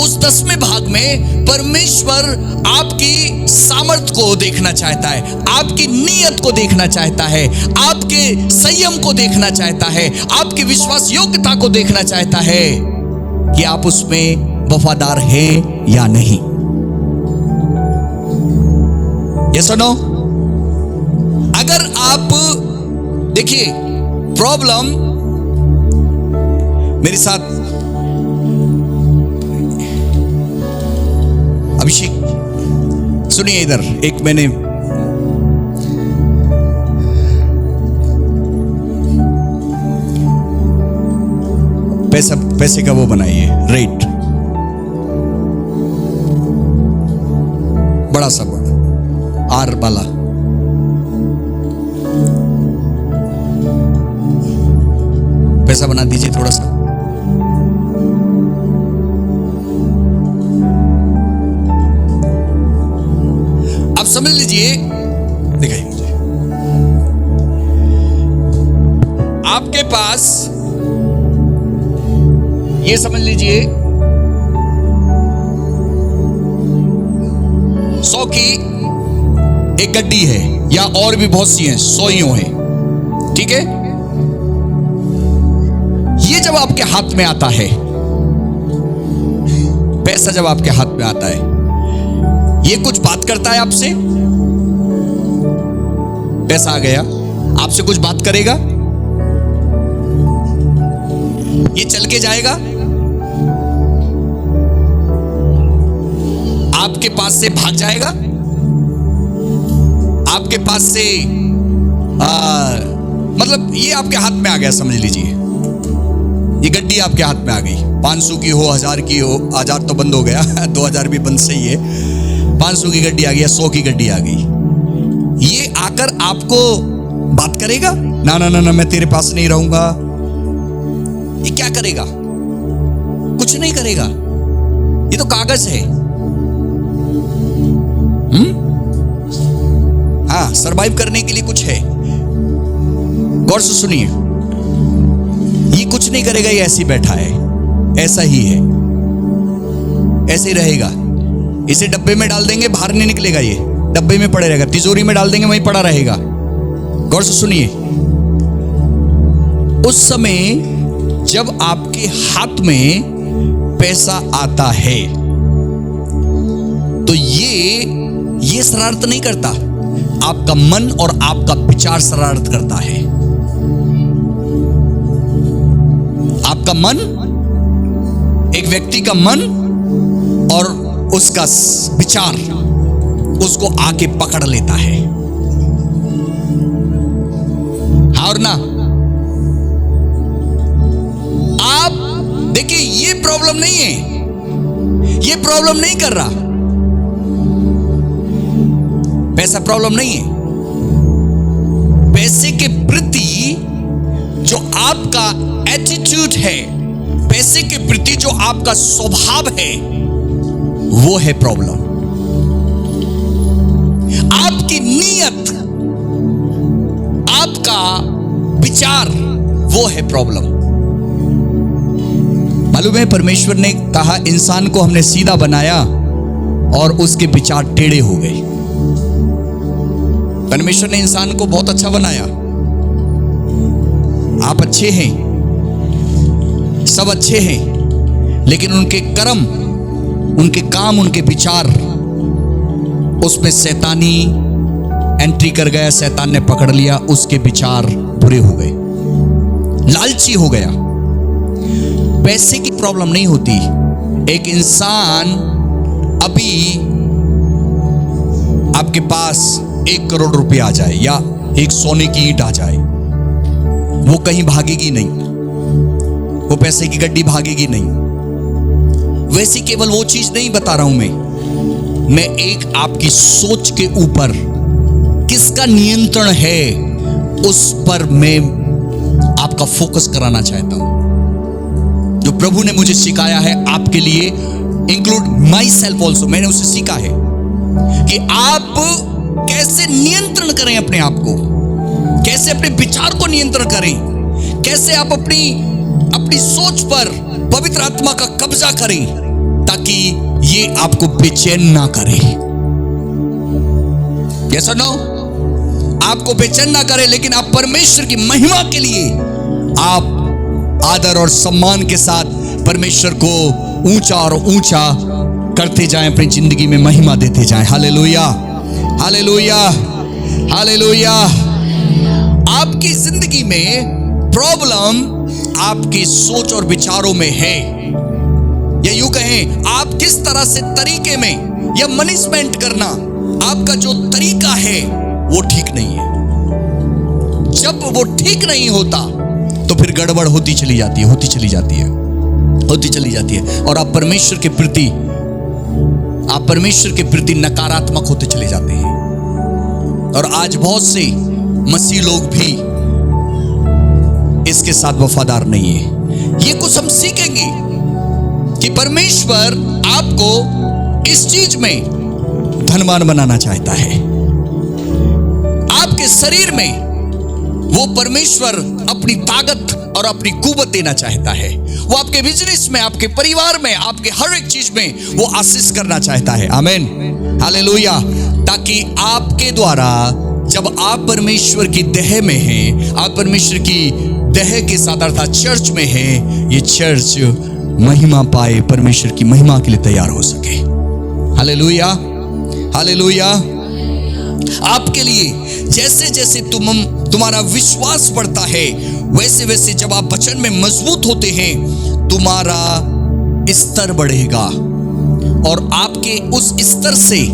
उस 10वें भाग में परमेश्वर आपकी सामर्थ्य को देखना चाहता है, आपकी नीयत को देखना चाहता है, आपके संयम को देखना चाहता है, आपकी विश्वास योग्यता को देखना चाहता है कि आप उसमें वफादार हैं या नहीं। यस और नो? अगर आप देखिए, प्रॉब्लम मेरे साथ अभिषेक सुनिए इधर, एक मैंने पैसे का वो बनाइए रेट, बड़ा सा बड़ा आर वाला, पैसा बना दीजिए थोड़ा सा। आप समझ लीजिए, दिखाइए मुझे, आपके पास ये समझ लीजिए 100 की एक गड्डी है, या और भी बहुत सी हैं, 100 है, ठीक है। ये जब आपके हाथ में आता है, पैसा जब आपके हाथ में आता है, ये कुछ बात करता है आपसे, पैसा आ गया, आपसे कुछ बात करेगा, ये चल के जाएगा, आपके पास से भाग जाएगा, आपके पास से मतलब ये आपके हाथ में आ गया, समझ लीजिए ये गड्डी आपके हाथ में आ गई, 500 की हो, 1000 की हो, 1000 तो बंद हो गया 2000 भी बंद सही है, 500 की गड्डी आ गई, 100 की गड्डी आ गई। ये आकर आपको बात करेगा, ना ना ना ना मैं तेरे पास नहीं रहूंगा। ये क्या करेगा? कुछ नहीं करेगा, ये तो कागज है। हाँ, सरवाइव करने के लिए कुछ है। गौर से सुनिए, ये कुछ नहीं करेगा, ये ऐसे ही बैठा है, ऐसा ही है, ऐसे ही रहेगा। इसे डब्बे में डाल देंगे, बाहर नहीं निकलेगा, ये डब्बे में पड़े रहेगा, तिजोरी में डाल देंगे, वहीं पड़ा रहेगा। गौर से सुनिए, उस समय जब आपके हाथ में पैसा आता है तो ये शरारत नहीं करता, आपका मन और आपका विचार शरारत करता है। आपका मन, एक व्यक्ति का मन और उसका विचार उसको आके पकड़ लेता है, हाँ और ना? आप देखिए, ये प्रॉब्लम नहीं है, ये प्रॉब्लम नहीं कर रहा, पैसा प्रॉब्लम नहीं है। पैसे के प्रति जो आपका एटीट्यूड है, पैसे के प्रति जो आपका स्वभाव है, वो है प्रॉब्लम। आपकी नीयत, आपका विचार, वो है प्रॉब्लम। मालूम है, परमेश्वर ने कहा इंसान को हमने सीधा बनाया और उसके विचार टेढ़े हो गए। परमेश्वर ने इंसान को बहुत अच्छा बनाया, आप अच्छे हैं, सब अच्छे हैं, लेकिन उनके कर्म, उनके काम, उनके विचार, उसमें शैतानी एंट्री कर गया, शैतान ने पकड़ लिया, उसके विचार बुरे हो गए, लालची हो गया। पैसे की प्रॉब्लम नहीं होती। एक इंसान अभी आपके पास 1 करोड़ रुपए आ जाए या एक सोने की ईंट आ जाए, वो कहीं भागेगी नहीं, वो पैसे की गड्डी भागेगी नहीं। वैसे केवल वो चीज नहीं बता रहा हूं मैं एक आपकी सोच के ऊपर किसका नियंत्रण है, उस पर मैं आपका फोकस कराना चाहता हूं। जो प्रभु ने मुझे सिखाया है आपके लिए, इंक्लूड माई सेल्फ ऑल्सो, मैंने उसे सीखा है कि आप कैसे नियंत्रण करें अपने आप को, कैसे अपने विचार को नियंत्रण करें, कैसे आप अपनी सोच पर पवित्र आत्मा का कब्जा करें, ताकि ये आपको बेचैन ना करे। यस और नो? आपको बेचैन ना करे, लेकिन आप परमेश्वर की महिमा के लिए आप आदर और सम्मान के साथ परमेश्वर को ऊंचा और ऊंचा करते जाएं, अपनी जिंदगी में महिमा देते जाएं। Hallelujah, hallelujah, hallelujah. आपकी जिंदगी में प्रॉब्लम आपकी सोच और विचारों में है, या यूं कहें आप किस तरह से तरीके में या मैनेजमेंट करना, आपका जो तरीका है वो ठीक नहीं है। जब वो ठीक नहीं होता तो फिर गड़बड़ होती चली जाती है, होती चली जाती है, होती चली जाती है, और आप परमेश्वर के प्रति नकारात्मक होते चले जाते हैं। और आज बहुत से मसीह लोग भी इसके साथ वफादार नहीं है। ये कुछ हम सीखेंगे कि परमेश्वर आपको इस चीज में धनवान बनाना चाहता है। आपके शरीर में वो परमेश्वर अपनी ताकत और अपनी कुव्वत देना चाहता है। वो आपके बिजनेस में, आपके परिवार में, आपके हर एक चीज में वो आशीष करना चाहता है। आमीन, हालेलुया। ताकि आपके द्वारा, जब आप परमेश्वर की देह में हैं, आप परमेश्वर की देह के साथ अर्थात चर्च में हैं, ये चर्च महिमा पाए, परमेश्वर की महिमा के लिए तैयार हो सके। Hallelujah, hallelujah. आपके लिए जैसे जैसे तुम्हारा विश्वास बढ़ता है, वैसे वैसे जब आप वचन में मजबूत होते हैं, तुम्हारा स्तर बढ़ेगा और आपके उस स्तर से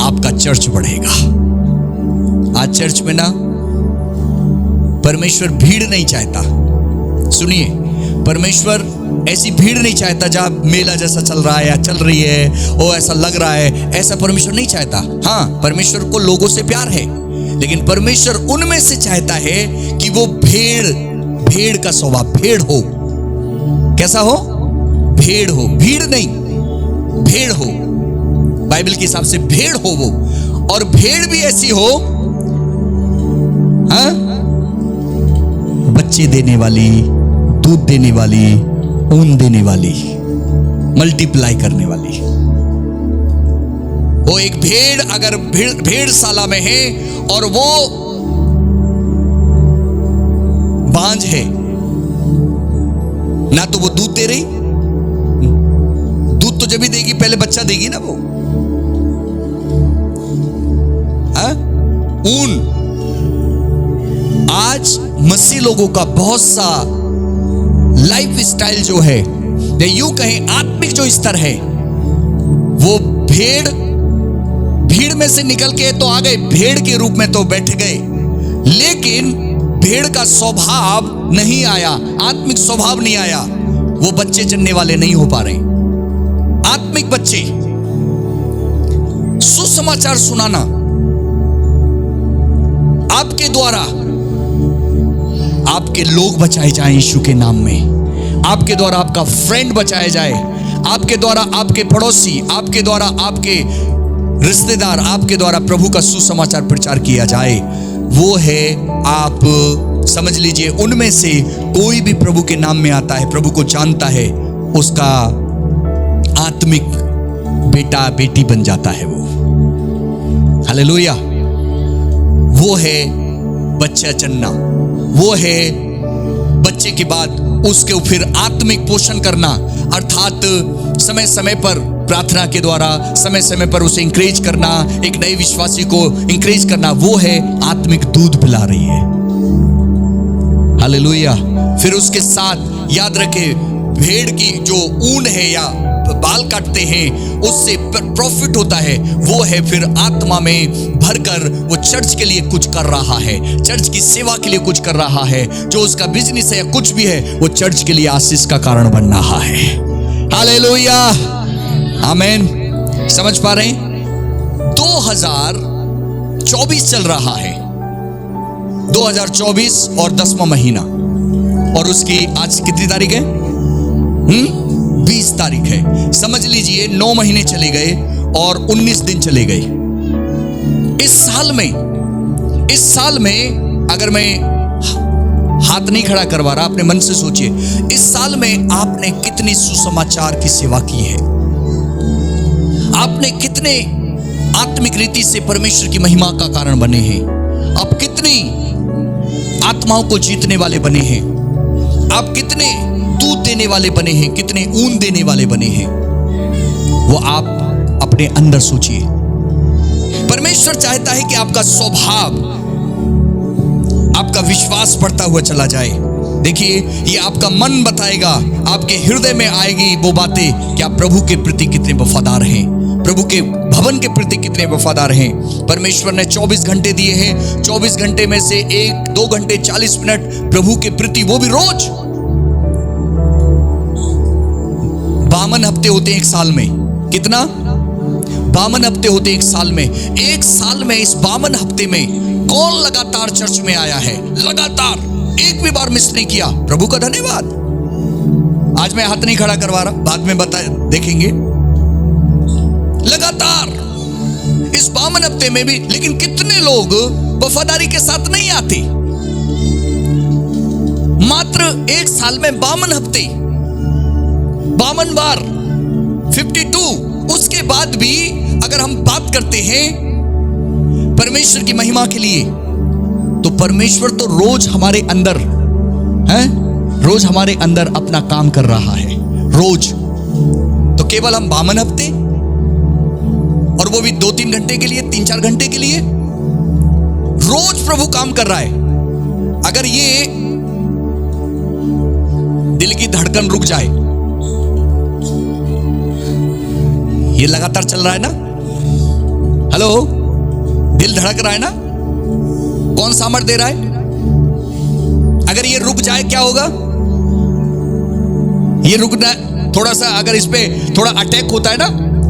आपका चर्च बढ़ेगा। आज चर्च में ना परमेश्वर भीड़ नहीं चाहता। सुनिए, परमेश्वर ऐसी भीड़ नहीं चाहता जहां मेला जैसा चल रहा है या चल रही है, ओ ऐसा लग रहा है, ऐसा परमेश्वर नहीं चाहता। हाँ, परमेश्वर को लोगों से प्यार है, लेकिन परमेश्वर उनमें से चाहता है कि वो भेड़ का स्वभाव, भेड़ हो। कैसा हो? भेड़ हो, भीड़ नहीं, भेड़ हो। बाइबल के हिसाब से भेड़ हो वो, और भेड़ भी ऐसी हो, हाँ, बच्चे देने वाली, दूध देने वाली, ऊन देने वाली, मल्टीप्लाई करने वाली। वो एक भेड़ अगर भेड़शाला में है और वो बांझ है ना, तो वो दूध दे रही, दूध तो जब भी देगी पहले बच्चा देगी ना वो। हाँ? ऊन। आज मसीह लोगों का बहुत सा लाइफ स्टाइल जो है, यूं कहें आत्मिक जो स्तर है, वो भीड़ में से निकल के तो आ गए, भेड़ के रूप में तो बैठ गए, लेकिन भेड़ का स्वभाव नहीं आया, आत्मिक स्वभाव नहीं आया। वो बच्चे चढ़ने वाले नहीं हो पा रहे। आत्मिक बच्चे, सुसमाचार सुनाना आपके द्वारा, आपके लोग बचाए जाएं यीशु के नाम में, आपके द्वारा आपका फ्रेंड बचाया जाए, आपके द्वारा आपके पड़ोसी, आपके द्वारा आपके रिश्तेदार, आपके द्वारा प्रभु का सुसमाचार प्रचार किया जाए। वो है, आप समझ लीजिए, उनमें से कोई भी प्रभु के नाम में आता है, प्रभु को जानता है, उसका आत्मिक बेटा बेटी बन जाता है वो। हालेलुया। वो है बच्चा चन्ना, वो है बच्चे के बाद उसके फिर आत्मिक पोषण करना, अर्थात समय समय पर प्रार्थना के द्वारा समय समय पर उसे इंकरेज करना, एक नए विश्वासी को इंकरेज करना, वो है आत्मिक दूध पिला रही है। हालेलुया। फिर उसके साथ याद रखे, भेड़ की जो ऊन है या बाल काटते हैं उससे प्रॉफिट होता है, वो है फिर आत्मा में भरकर वो चर्च के लिए कुछ कर रहा है, चर्च की सेवा के लिए कुछ कर रहा है, जो उसका बिजनेस है या कुछ भी है, वो चर्च के लिए आशीष का कारण बन रहा है। हालेलुया, आमीन। समझ पा रहे हैं? 2024 चल रहा है, 2024 और 10वां महीना, और उसकी आज कितनी तारीख है? 20 तारीख है। समझ लीजिए 9 महीने चले गए और 19 दिन चले गए। इस साल में अगर मैं हाथ नहीं खड़ा करवा रहा, अपने मन से सोचिए, इस साल में आपने कितनी सुसमाचार की सेवा की है? आपने कितने आत्मिक रीति से परमेश्वर की महिमा का कारण बने हैं? आप कितनी आत्माओं को जीतने वाले बने हैं? आप कितने दूध देने वाले बने हैं? कितने ऊन देने वाले बने हैं? वो आप अपने अंदर सोचिए। परमेश्वर परमेश्वर चाहता है कि आपका स्वभाव, आपका विश्वास बढ़ता हुआ चला जाए। देखिए, ये आपका मन बताएगा, आपके हृदय में आएगी वो बातें कि आप प्रभु के प्रति कितने वफादार हैं, प्रभु के भवन के प्रति कितने वफादार हैं। परमेश्वर ने 24 घंटे दिए हैं, 24 घंटे में से 1-2 घंटे 40 मिनट प्रभु के प्रति, वो भी रोज। 52 हफ्ते होते हैं एक साल में। कितना? 52 हफ्ते होते एक साल में। एक साल में, इस 52 हफ्ते में कौन लगातार चर्च में आया है? लगातार एक भी बार मिस नहीं किया। प्रभु का धन्यवाद। आज मैं हाथ नहीं खड़ा करवा रहा, बाद में देखेंगे। लगातार इस 52 हफ्ते में भी, लेकिन कितने लोग वफादारी के साथ नहीं आते? मात्र एक साल में 52 हफ्ते, 52 बार, 52। उसके बाद भी अगर हम बात करते हैं परमेश्वर की महिमा के लिए, तो परमेश्वर तो रोज हमारे अंदर है, रोज हमारे अंदर अपना काम कर रहा है, रोज। तो केवल हम 52 हफ्ते, और वो भी 2-3 घंटे के लिए, 3-4 घंटे के लिए, रोज प्रभु काम कर रहा है। अगर ये दिल की धड़कन रुक जाए, ये लगातार चल रहा है ना, हेलो, दिल धड़क रहा है ना, कौन सामर्थ दे रहा है? अगर ये रुक जाए क्या होगा? ये रुकना थोड़ा सा, अगर इस पे थोड़ा अटैक होता है ना,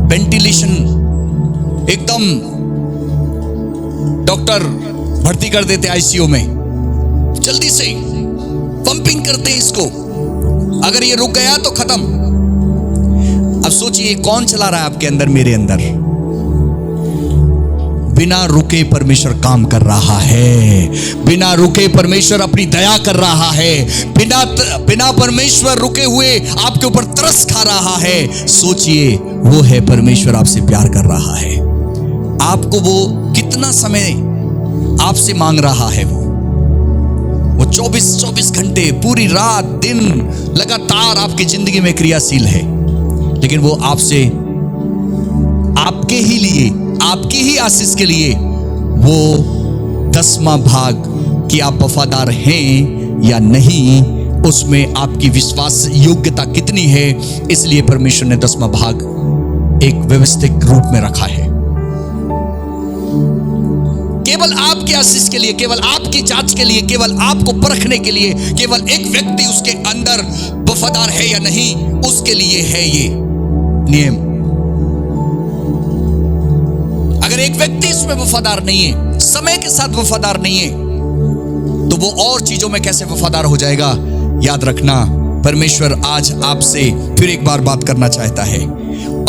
वेंटिलेशन, एकदम डॉक्टर भर्ती कर देते आईसीयू में, जल्दी से पंपिंग करते हैं इसको। अगर ये रुक गया तो खत्म। अब सोचिए कौन चला रहा है आपके अंदर, मेरे अंदर? बिना रुके परमेश्वर काम कर रहा है, बिना रुके परमेश्वर अपनी दया कर रहा है, बिना परमेश्वर रुके हुए आपके ऊपर तरस खा रहा है। सोचिए, वो है परमेश्वर आपसे प्यार कर रहा है। आपको वो कितना समय आपसे मांग रहा है? वो 24 घंटे, पूरी रात दिन लगातार आपकी जिंदगी में क्रियाशील है, लेकिन वो आपसे, आपके ही लिए, आपकी ही आशीष के लिए वो 10वां भाग कि आप वफादार हैं या नहीं, उसमें आपकी विश्वास योग्यता कितनी है, इसलिए परमेश्वर ने 10वां भाग एक व्यवस्थित रूप में रखा है। केवल आपकी आशीष के लिए, केवल आपकी जांच के लिए, केवल आपको परखने के लिए, केवल एक व्यक्ति उसके अंदर वफादार है या नहीं, उसके लिए है ये नियम। अगर एक व्यक्ति इसमें वफादार नहीं है, समय के साथ वफादार नहीं है, तो वो और चीजों में कैसे वफादार हो जाएगा? याद रखना, परमेश्वर आज आपसे फिर एक बार बात करना चाहता है।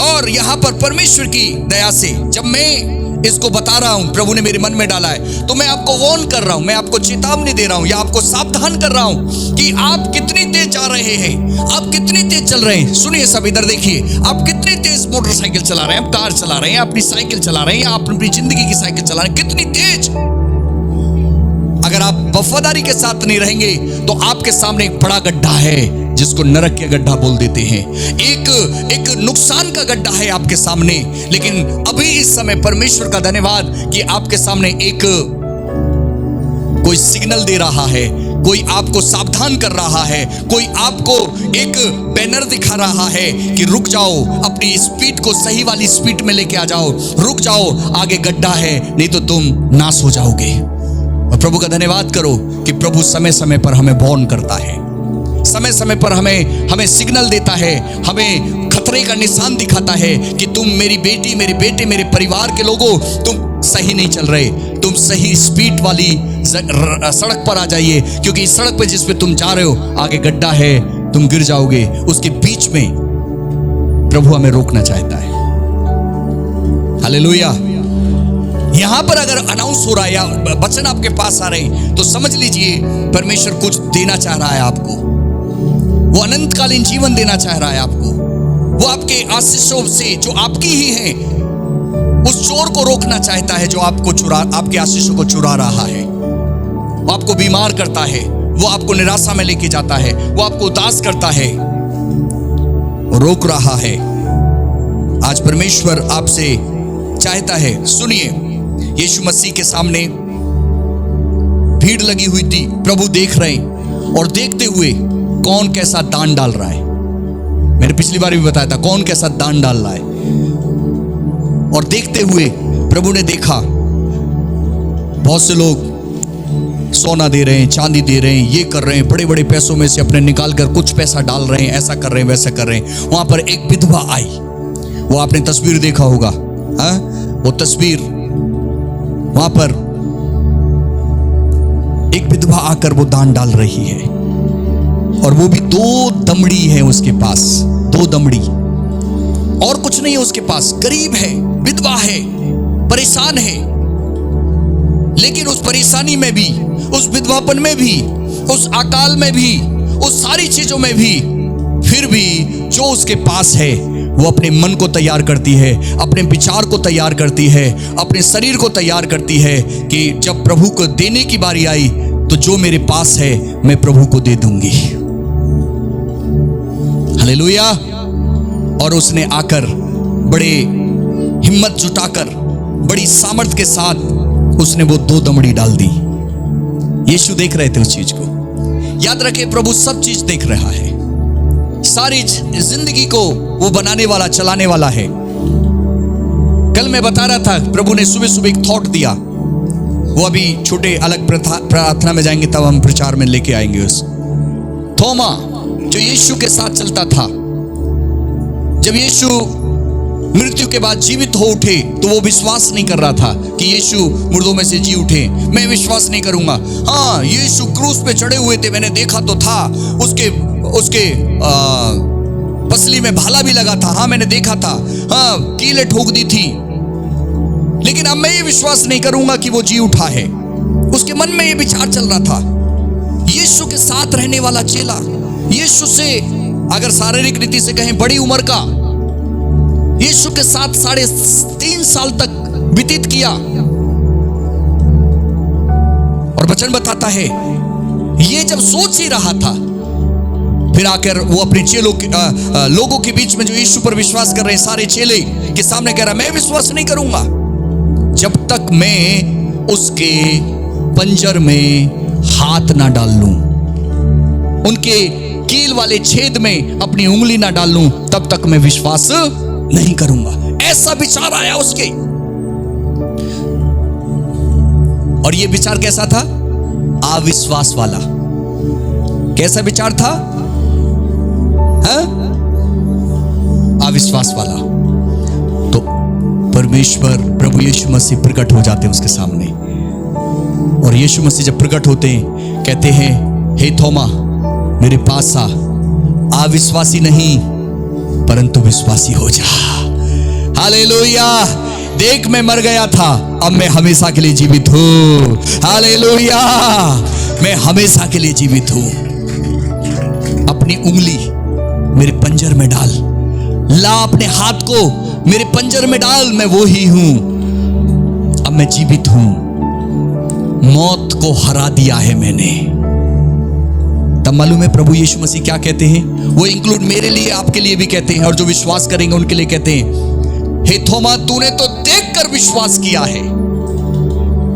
और यहां पर परमेश्वर की दया से जब मैं इसको बता रहा हूं, प्रभु ने मेरे मन में डाला है, तो मैं आपको वार्न कर रहा हूं, मैं आपको चेतावनी दे रहा हूं, या आपको सावधान कर रहा हूं कि आप कितनी तेज जा रहे हैं, आप कितनी तेज चल रहे हैं। सुनिए सब, इधर देखिए, आप कितनी तेज मोटरसाइकिल चला रहे हैं, आप कार चला रहे हैं, अपनी साइकिल चला रहे हैं, या आप अपनी जिंदगी की साइकिल चला रहे हैं, कितनी तेज। अगर आप वफादारी के साथ नहीं रहेंगे तो आपके सामने एक बड़ा गड्ढा है, जिसको नरक का गड्ढा बोल देते हैं। एक नुकसान का गड्ढा है आपके सामने। लेकिन अभी इस समय परमेश्वर का धन्यवाद कि आपके सामने एक कोई सिग्नल दे रहा है, कोई आपको सावधान कर रहा है, कोई आपको एक बैनर दिखा रहा है कि रुक जाओ, अपनी स्पीड को सही वाली स्पीड में लेके आ जाओ, रुक जाओ, आगे गड्ढा है, नहीं तो तुम नाश हो जाओगे। और प्रभु का धन्यवाद करो कि प्रभु समय समय पर हमें वार्न करता है, समय समय पर हमें सिग्नल देता है, हमें खतरे का निशान दिखाता है कि तुम, मेरी बेटी, मेरे बेटे, मेरे परिवार के लोगों, तुम सही नहीं चल रहे, तुम सही स्पीड वाली सड़क पर आ जाइए, क्योंकि इस सड़क पे जिस पे तुम जा रहे हो आगे गड्ढा है, तुम गिर जाओगे। उसके बीच में प्रभु हमें रोकना चाहता है। हालेलुया। यहां पर अगर अनाउंस हो रहा है या वचन आपके पास आ रहे हैं, तो समझ लीजिए परमेश्वर कुछ देना चाह रहा है आपको। वो अनंतकालीन जीवन देना चाह रहा है आपको। वो आपके आशीषों से जो आपकी ही है, उस चोर को रोकना चाहता है जो आपके आशीषों को चुरा रहा है। वो आपको बीमार करता है, वो आपको निराशा में लेके जाता है, वो आपको उदास करता है, वो रोक रहा है। आज परमेश्वर आपसे चाहता है, सुनिए, यीशु मसीह के सामने भीड़ लगी हुई थी, प्रभु देख रहे हैं और देखते हुए कौन कैसा दान डाल रहा है। मैंने पिछली बार भी बताया था कौन कैसा दान डाल रहा है। और देखते हुए प्रभु ने देखा बहुत से लोग सोना दे रहे हैं, चांदी दे रहे हैं, ये कर रहे हैं, बड़े बड़े पैसों में से अपने निकाल कर कुछ पैसा डाल रहे हैं, ऐसा कर रहे हैं, वैसा कर रहे हैं। वहां पर एक विधवा आई, वो आपने तस्वीर देखा होगा, हाँ? वो तस्वीर वहां पर एक विधवा आकर वो दान डाल रही है और वो भी 2 दमड़ी है उसके पास, 2 दमड़ी, और कुछ नहीं है उसके पास। गरीब है, विधवा है, परेशान है, लेकिन उस परेशानी में भी, उस विधवापन में भी, उस अकाल में भी, उस सारी चीजों में भी, फिर भी जो उसके पास है वो अपने मन को तैयार करती है, अपने विचार को तैयार करती है, अपने शरीर को तैयार करती है कि जब प्रभु को देने की बारी आई तो जो मेरे पास है मैं प्रभु को दे दूंगी। हालेलुया। और उसने आकर बड़े हिम्मत जुटाकर, बड़ी सामर्थ के साथ उसने वो 2 दमड़ी डाल दी। यीशु देख रहे थे उस चीज को। याद रखें, प्रभु सब चीज देख रहा है, सारी जिंदगी को वो बनाने वाला, चलाने वाला है। कल मैं बता रहा था, प्रभु ने सुबह सुबह एक थॉट दिया, वो अभी छोटे अलग प्रार्थना में जाएंगे तब हम प्रचार में लेके आएंगे। उस थोमा जो यीशु के साथ चलता था, जब यीशु मृत्यु के बाद जीवित हो उठे तो वो विश्वास नहीं कर रहा था कि यीशु मुर्दों में से जी उठे। मैं विश्वास नहीं करूंगा। हाँ, यीशु क्रूस पे चढ़े हुए थे, मैंने देखा तो था, उसके पसली में भाला भी लगा था, हाँ मैंने देखा था, हाँ कीलें ठोक दी थी, लेकिन अब मैं ये विश्वास नहीं करूंगा कि वो जी उठा है। उसके मन में ये विचार चल रहा था। यीशु के साथ रहने वाला चेला, यीशु से अगर शारीरिक रीति से कहें बड़ी उम्र का, यीशु के साथ 3.5 साल तक व्यतीत किया। और वचन बताता है ये जब सोच ही रहा था, फिर आकर वो अपने चेलों लोगों के बीच में जो यीशु पर विश्वास कर रहे हैं, सारे चेले के सामने कह रहा, मैं विश्वास नहीं करूंगा जब तक मैं उसके पंजर में हाथ ना डाल लूं, उनके कील वाले छेद में अपनी उंगली ना डाल लूं, तब तक मैं विश्वास नहीं करूंगा। ऐसा विचार आया उसके। और ये विचार कैसा था? अविश्वास वाला। कैसा विचार था? अविश्वास वाला। तो परमेश्वर प्रभु यीशु मसीह प्रकट हो जाते हैं उसके सामने, और यीशु मसीह जब प्रकट होते हैं कहते हैं, हे थोमा मेरे पास आ, अविश्वासी नहीं परंतु विश्वासी हो जा। हालेलुया। देख मैं मर गया था, अब मैं हमेशा के लिए जीवित हूं। हालेलुया। मैं हमेशा के लिए जीवित हूं। अपनी उंगली मेरे पंजर में डाल, ला अपने हाथ को मेरे पंजर में डाल, मैं वो ही हूं, अब मैं जीवित हूं, मौत को हरा दिया है मैंने। तब मालूम है प्रभु यीशु मसीह क्या कहते हैं? वो इंक्लूड मेरे लिए, आपके लिए भी कहते हैं, और जो विश्वास करेंगे उनके लिए कहते हैं, हे थोमा तूने तो देखकर विश्वास किया है,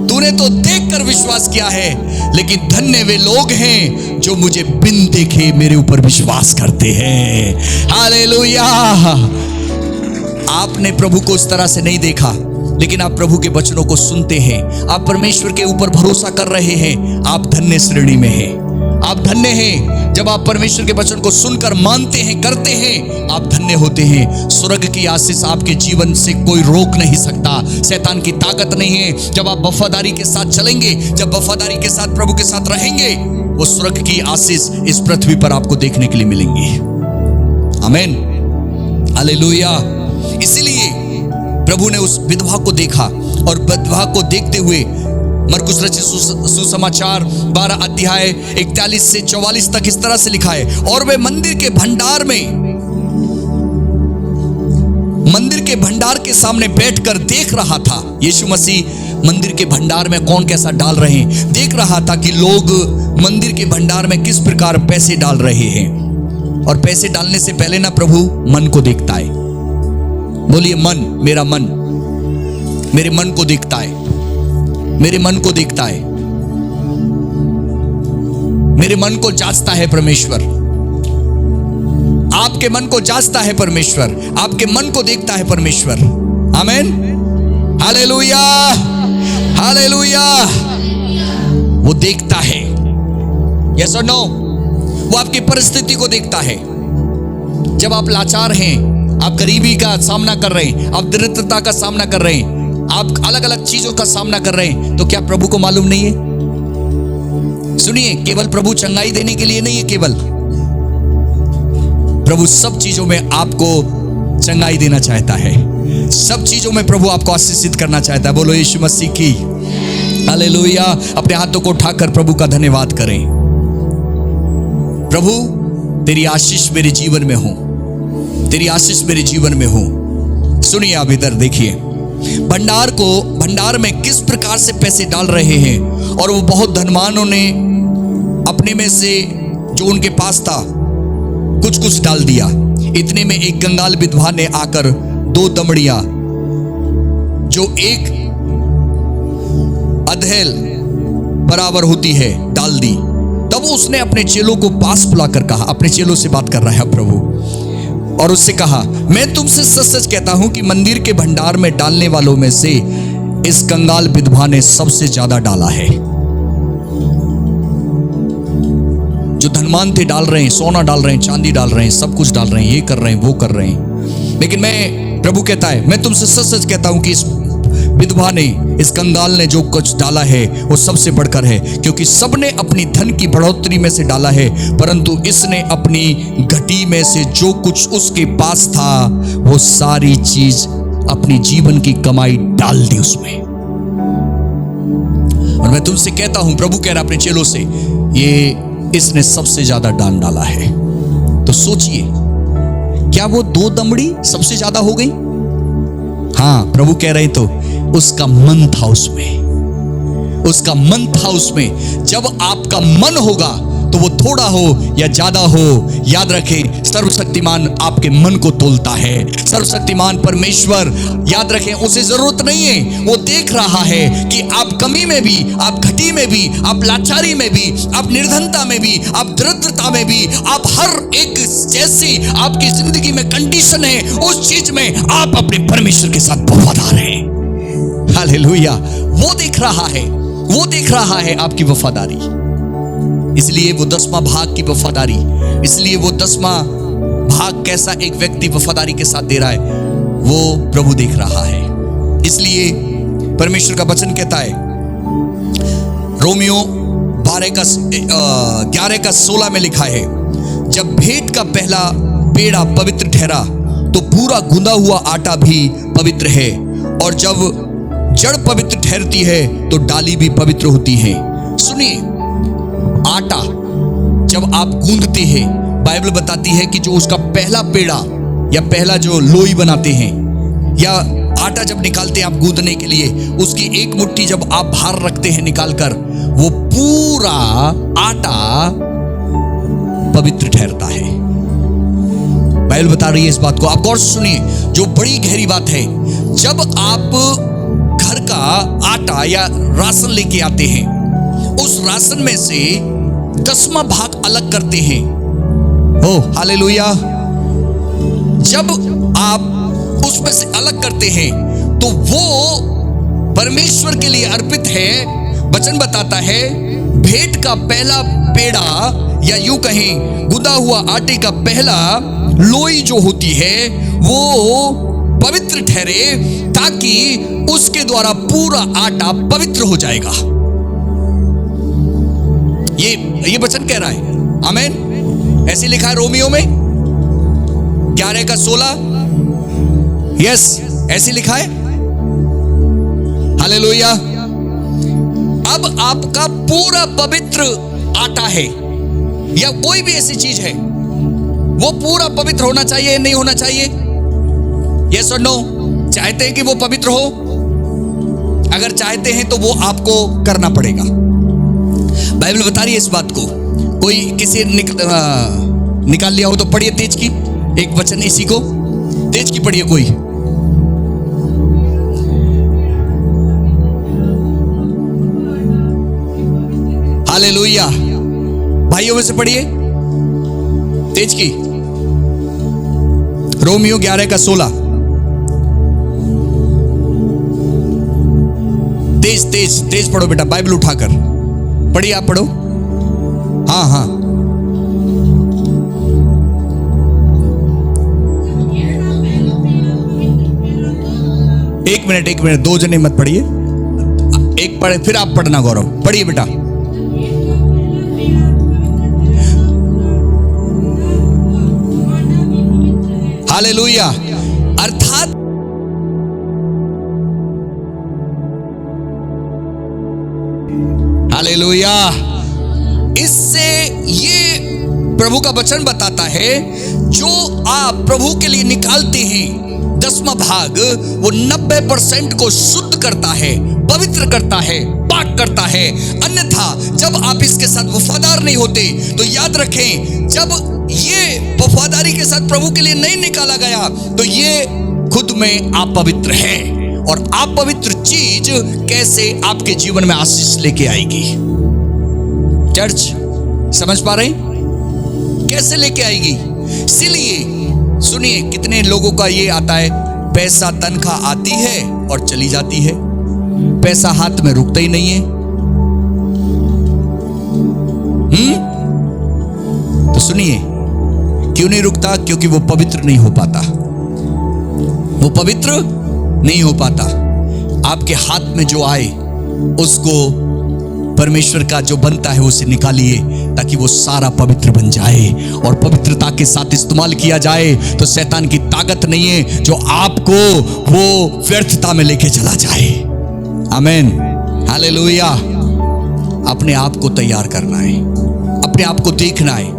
तूने तो देखकर विश्वास किया है, लेकिन धन्य वे लोग हैं जो मुझे बिन देखे मेरे ऊपर विश्वास करते हैं। हालेलुया। आपने प्रभु को उस तरह से नहीं देखा, लेकिन आप प्रभु के वचनों को सुनते हैं, आप परमेश्वर के ऊपर भरोसा कर रहे हैं, आप धन्य श्रेणी में हैं। आप धन्य हैं जब आप परमेश्वर के वचन को सुनकर मानते हैं, करते हैं, आप धन्य होते हैं। स्वर्ग की आशीष आपके जीवन से कोई रोक नहीं सकता, शैतान की ताकत नहीं है। जब आप वफादारी के साथ चलेंगे, जब वफादारी के साथ प्रभु के साथ रहेंगे, वो स्वर्ग की आशीष इस पृथ्वी पर आपको देखने के लिए मिलेंगी। आमीन। हालेलुया। इसीलिए प्रभु ने उस विधवा को देखा, और विधवा को देखते हुए मरकुस रचित सुसमाचार 12 अध्याय 41 से 44 तक इस तरह से लिखा है, और वे मंदिर के भंडार के सामने बैठकर देख रहा था। यीशु मसीह मंदिर के भंडार में कौन कैसा डाल रहे हैं देख रहा था, कि लोग मंदिर के भंडार में किस प्रकार पैसे डाल रहे हैं। और पैसे डालने से पहले ना प्रभु मन को देखता है। बोलिए मन, मेरा मन, मेरे मन को देखता है। मेरे मन को देखता है, मेरे मन को जांचता है परमेश्वर। आपके मन को जांचता है परमेश्वर, आपके मन को देखता है परमेश्वर। आमीन, हालेलुया, हालेलुया। वो देखता है, यस और नो? वो आपकी परिस्थिति को देखता है। जब आप लाचार हैं, आप गरीबी का सामना कर रहे हैं, आप दरिद्रता का सामना कर रहे हैं, आप अलग अलग चीजों का सामना कर रहे हैं, तो क्या प्रभु को मालूम नहीं है? सुनिए, केवल प्रभु चंगाई देने के लिए नहीं है, केवल प्रभु सब चीजों में आपको चंगाई देना चाहता है। सब चीजों में प्रभु आपको आशीषित करना चाहता है। बोलो यीशु मसीह की हालेलुया। अपने हाथों को उठाकर प्रभु का धन्यवाद करें। प्रभु, तेरी आशीष मेरे जीवन में हो, तेरी आशीष मेरे जीवन में हो। सुनिए, आप इधर देखिए, भंडार में किस प्रकार से पैसे डाल रहे हैं, और वो बहुत धनवानों ने अपने में से जो उनके पास था कुछ कुछ डाल दिया। इतने में एक कंगाल विधवा ने आकर 2 दमड़ियां जो एक अधेल बराबर होती है डाल दी। तब उसने अपने चेलों को पास बुलाकर कहा, अपने चेलों से बात कर रहा है प्रभु, और उससे कहा, मैं तुमसे सच सच कहता हूं कि मंदिर के भंडार में डालने वालों में से इस कंगाल विधवा ने सबसे ज्यादा डाला है। जो धनवान थे डाल रहे हैं, सोना डाल रहे हैं, चांदी डाल रहे हैं, सब कुछ डाल रहे हैं, ये कर रहे हैं, वो कर रहे हैं। लेकिन प्रभु कहता है, मैं तुमसे सच सच कहता हूं कि इस विधवा ने, इस कंगाल ने जो कुछ डाला है वो सबसे बढ़कर है, क्योंकि सबने अपनी धन की बढ़ोतरी में से डाला है, परंतु इसने अपनी घटी में से जो कुछ उसके पास था वो सारी चीज अपनी जीवन की कमाई डाल दी उसमें। और मैं तुमसे कहता हूं, प्रभु कह रहा अपने चेलों से, ये इसने सबसे ज्यादा दान डाला है। तो सोचिए, क्या वो 2 दमड़ी सबसे ज्यादा हो गई? हाँ, प्रभु कह रहे तो उसका मन था उसमें, उसका मन था उसमें। जब आपका मन होगा तो वो थोड़ा हो या ज्यादा हो, याद रखें, सर्वशक्तिमान आपके मन को तोलता है। सर्वशक्तिमान परमेश्वर, याद रखें, उसे जरूरत नहीं है, वो देख रहा है कि आप कमी में भी, आप घटी में भी, आप लाचारी में भी, आप निर्धनता में भी, आप दरिद्रता में भी, आप हर एक जैसी आपकी जिंदगी में कंडीशन है, उस चीज में आप अपने परमेश्वर के साथ वफादार हैं। हालेलुया। वो देख रहा है, वो देख रहा है आपकी वफादारी। इसलिए वो 10वां भाग की वफादारी, इसलिए वो 10वां भाग कैसा एक व्यक्ति वफादारी के साथ दे रहा है, वो प्रभु देख रहा है। इसलिए परमेश्वर का वचन कहता है, रोमियो 11:16 में लिखा है, जब भेंट का पहला पेड़ा पवित्र ठहरा तो पूरा गूंदा हुआ आटा भी पवित्र है, और जब जड़ पवित्र ठहरती है तो डाली भी पवित्र होती है। सुनिए, आटा जब आप गूंदते हैं, बाइबल बताती है कि जो उसका पहला पेड़ा या पहला जो लोई बनाते हैं, या आटा जब निकालते हैं आप गूंदने के लिए, उसकी एक मुट्ठी जब आप बाहर रखते हैं निकालकर, वो पूरा आटा पवित्र ठहरता है। बाइबल बता रही है इस बात को। आप गौर से सुनिए, जो बड़ी गहरी बात है। जब आप घर का आटा या राशन लेके आते हैं, उस राशन में से 10वां भाग अलग करते हैं। ओ हालेलुया। जब आप उसमें से अलग करते हैं तो वो परमेश्वर के लिए अर्पित है। वचन बताता है, भेंट का पहला पेड़ा, या यूं कहें गुदा हुआ आटे का पहला लोई जो होती है, वो पवित्र ठहरे, ताकि उसके द्वारा पूरा आटा पवित्र हो जाएगा। ये वचन कह रहा है। आमीन। ऐसे लिखा है रोमियो में 11:16। यस, ऐसे लिखा है। हालेलुया। अब आपका पूरा पवित्र आटा है, या कोई भी ऐसी चीज है, वो पूरा पवित्र होना चाहिए, नहीं होना चाहिए? यस और नो? चाहते हैं कि वो पवित्र हो? अगर चाहते हैं तो वो आपको करना पड़ेगा। बाइबल बता रही है इस बात को। कोई किसी निकाल लिया हो तो पढ़िए तेज की एक वचन, इसी को तेज की पढ़िए कोई। हालेलुया। भाइयों में से पढ़िए तेज की, रोमियो 11 का 16। तेज तेज तेज पढ़ो बेटा, बाइबल उठाकर पढ़िए, आप पढ़ो। हाँ हाँ, एक मिनट, दो जने मत पढ़िए, एक पढ़े फिर आप पढ़ना। गौरव पढ़िए बेटा। हालेलुया। अर्थात हालेलुया, इससे ये प्रभु का वचन बताता है, जो आप प्रभु के लिए निकालते हैं 10वां भाग, वो 90% को शुद्ध करता है, पवित्र करता है, पाक करता है। अन्यथा जब आप इसके साथ वफादार नहीं होते, तो याद रखें, जब ये वफादारी के साथ प्रभु के लिए नहीं निकाला गया, तो ये खुद में अपवित्र है। और अपवित्र चीज कैसे आपके जीवन में आशीष लेके आएगी? चर्च समझ पा रहे हैं? कैसे लेके आएगी? इसीलिए सुनिए, कितने लोगों का ये आता है, पैसा तनख्वाह आती है और चली जाती है, पैसा हाथ में रुकता ही नहीं है। तो सुनिए, क्यों नहीं रुकता? क्योंकि वो पवित्र नहीं हो पाता, वो पवित्र नहीं हो पाता। आपके हाथ में जो आए उसको परमेश्वर का जो बनता है उसे निकालिए, ताकि वो सारा पवित्र बन जाए और पवित्रता के साथ इस्तेमाल किया जाए। तो शैतान की ताकत नहीं है जो आपको वो व्यर्थता में लेके चला जाए। आमीन, हालेलुया। अपने आप को तैयार करना है, अपने आप को देखना है,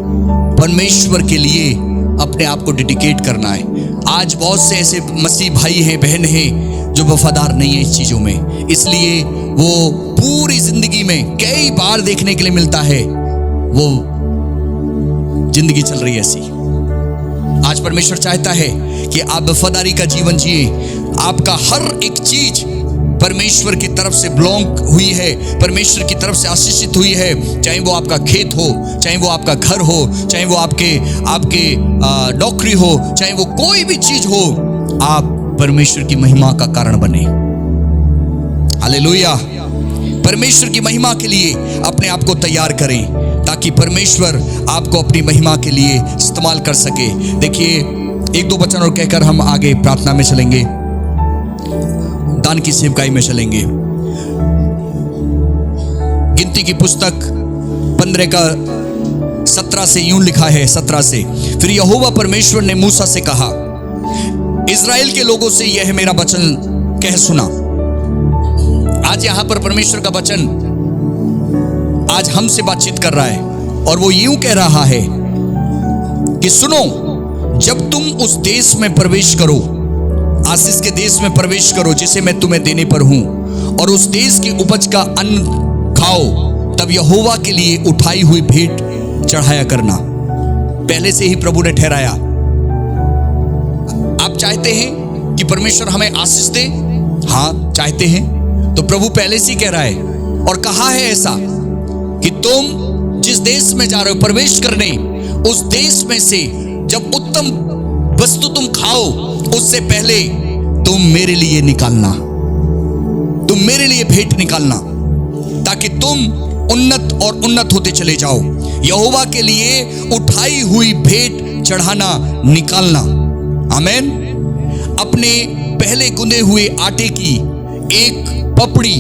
परमेश्वर के लिए अपने आप को डेडिकेट करना है। आज बहुत से ऐसे मसीह भाई हैं, बहन हैं जो वफादार नहीं है इस चीजों में, इसलिए वो पूरी जिंदगी में कई बार देखने के लिए मिलता है, वो जिंदगी चल रही है ऐसी। आज परमेश्वर चाहता है कि आप वफादारी का जीवन जिए। आपका हर एक चीज परमेश्वर की तरफ से बिलोंग हुई है, परमेश्वर की तरफ से आशीषित हुई है। चाहे वो आपका खेत हो, चाहे वो आपका घर हो, चाहे वो आपके नौकरी हो, चाहे वो कोई भी चीज हो, आप परमेश्वर की महिमा का कारण बने। हालेलुया। परमेश्वर की महिमा के लिए अपने आप को तैयार करें, ताकि परमेश्वर आपको अपनी महिमा के लिए इस्तेमाल कर सके। देखिए, एक दो वचन और कहकर हम आगे प्रार्थना में चलेंगे, दान की सेवकाई में चलेंगे। गिनती की पुस्तक 15 का 17 से यूं लिखा है, 17 से, फिर यहोवा परमेश्वर ने मूसा से कहा, इस्राएल के लोगों से यह मेरा वचन कह सुना। आज यहां पर परमेश्वर का वचन आज हमसे बातचीत कर रहा है, और वो यूं कह रहा है कि सुनो, जब तुम उस देश में प्रवेश करो, आशीष के देश में प्रवेश करो जिसे मैं तुम्हें देने पर हूं, और उस देश की उपज का अन्न खाओ, तब यहोवा के लिए उठाई हुई भेंट चढ़ाया करना। पहले से ही प्रभु ने ठहराया। आप चाहते हैं कि परमेश्वर हमें आशीष दे? हाँ चाहते हैं, तो प्रभु पहले से ही कह रहा है और कहा है ऐसा कि तुम जिस देश में जा रहे हो प्रवेश करने, उस देश में से जब उत्तम वस्तु तुम खाओ, उससे पहले तुम मेरे लिए निकालना, तुम मेरे लिए भेंट निकालना, ताकि तुम उन्नत और उन्नत होते चले जाओ। यहोवा के लिए उठाई हुई भेंट चढ़ाना, निकालना। आमीन। अपने पहले गुंदे हुए आटे की एक पपड़ी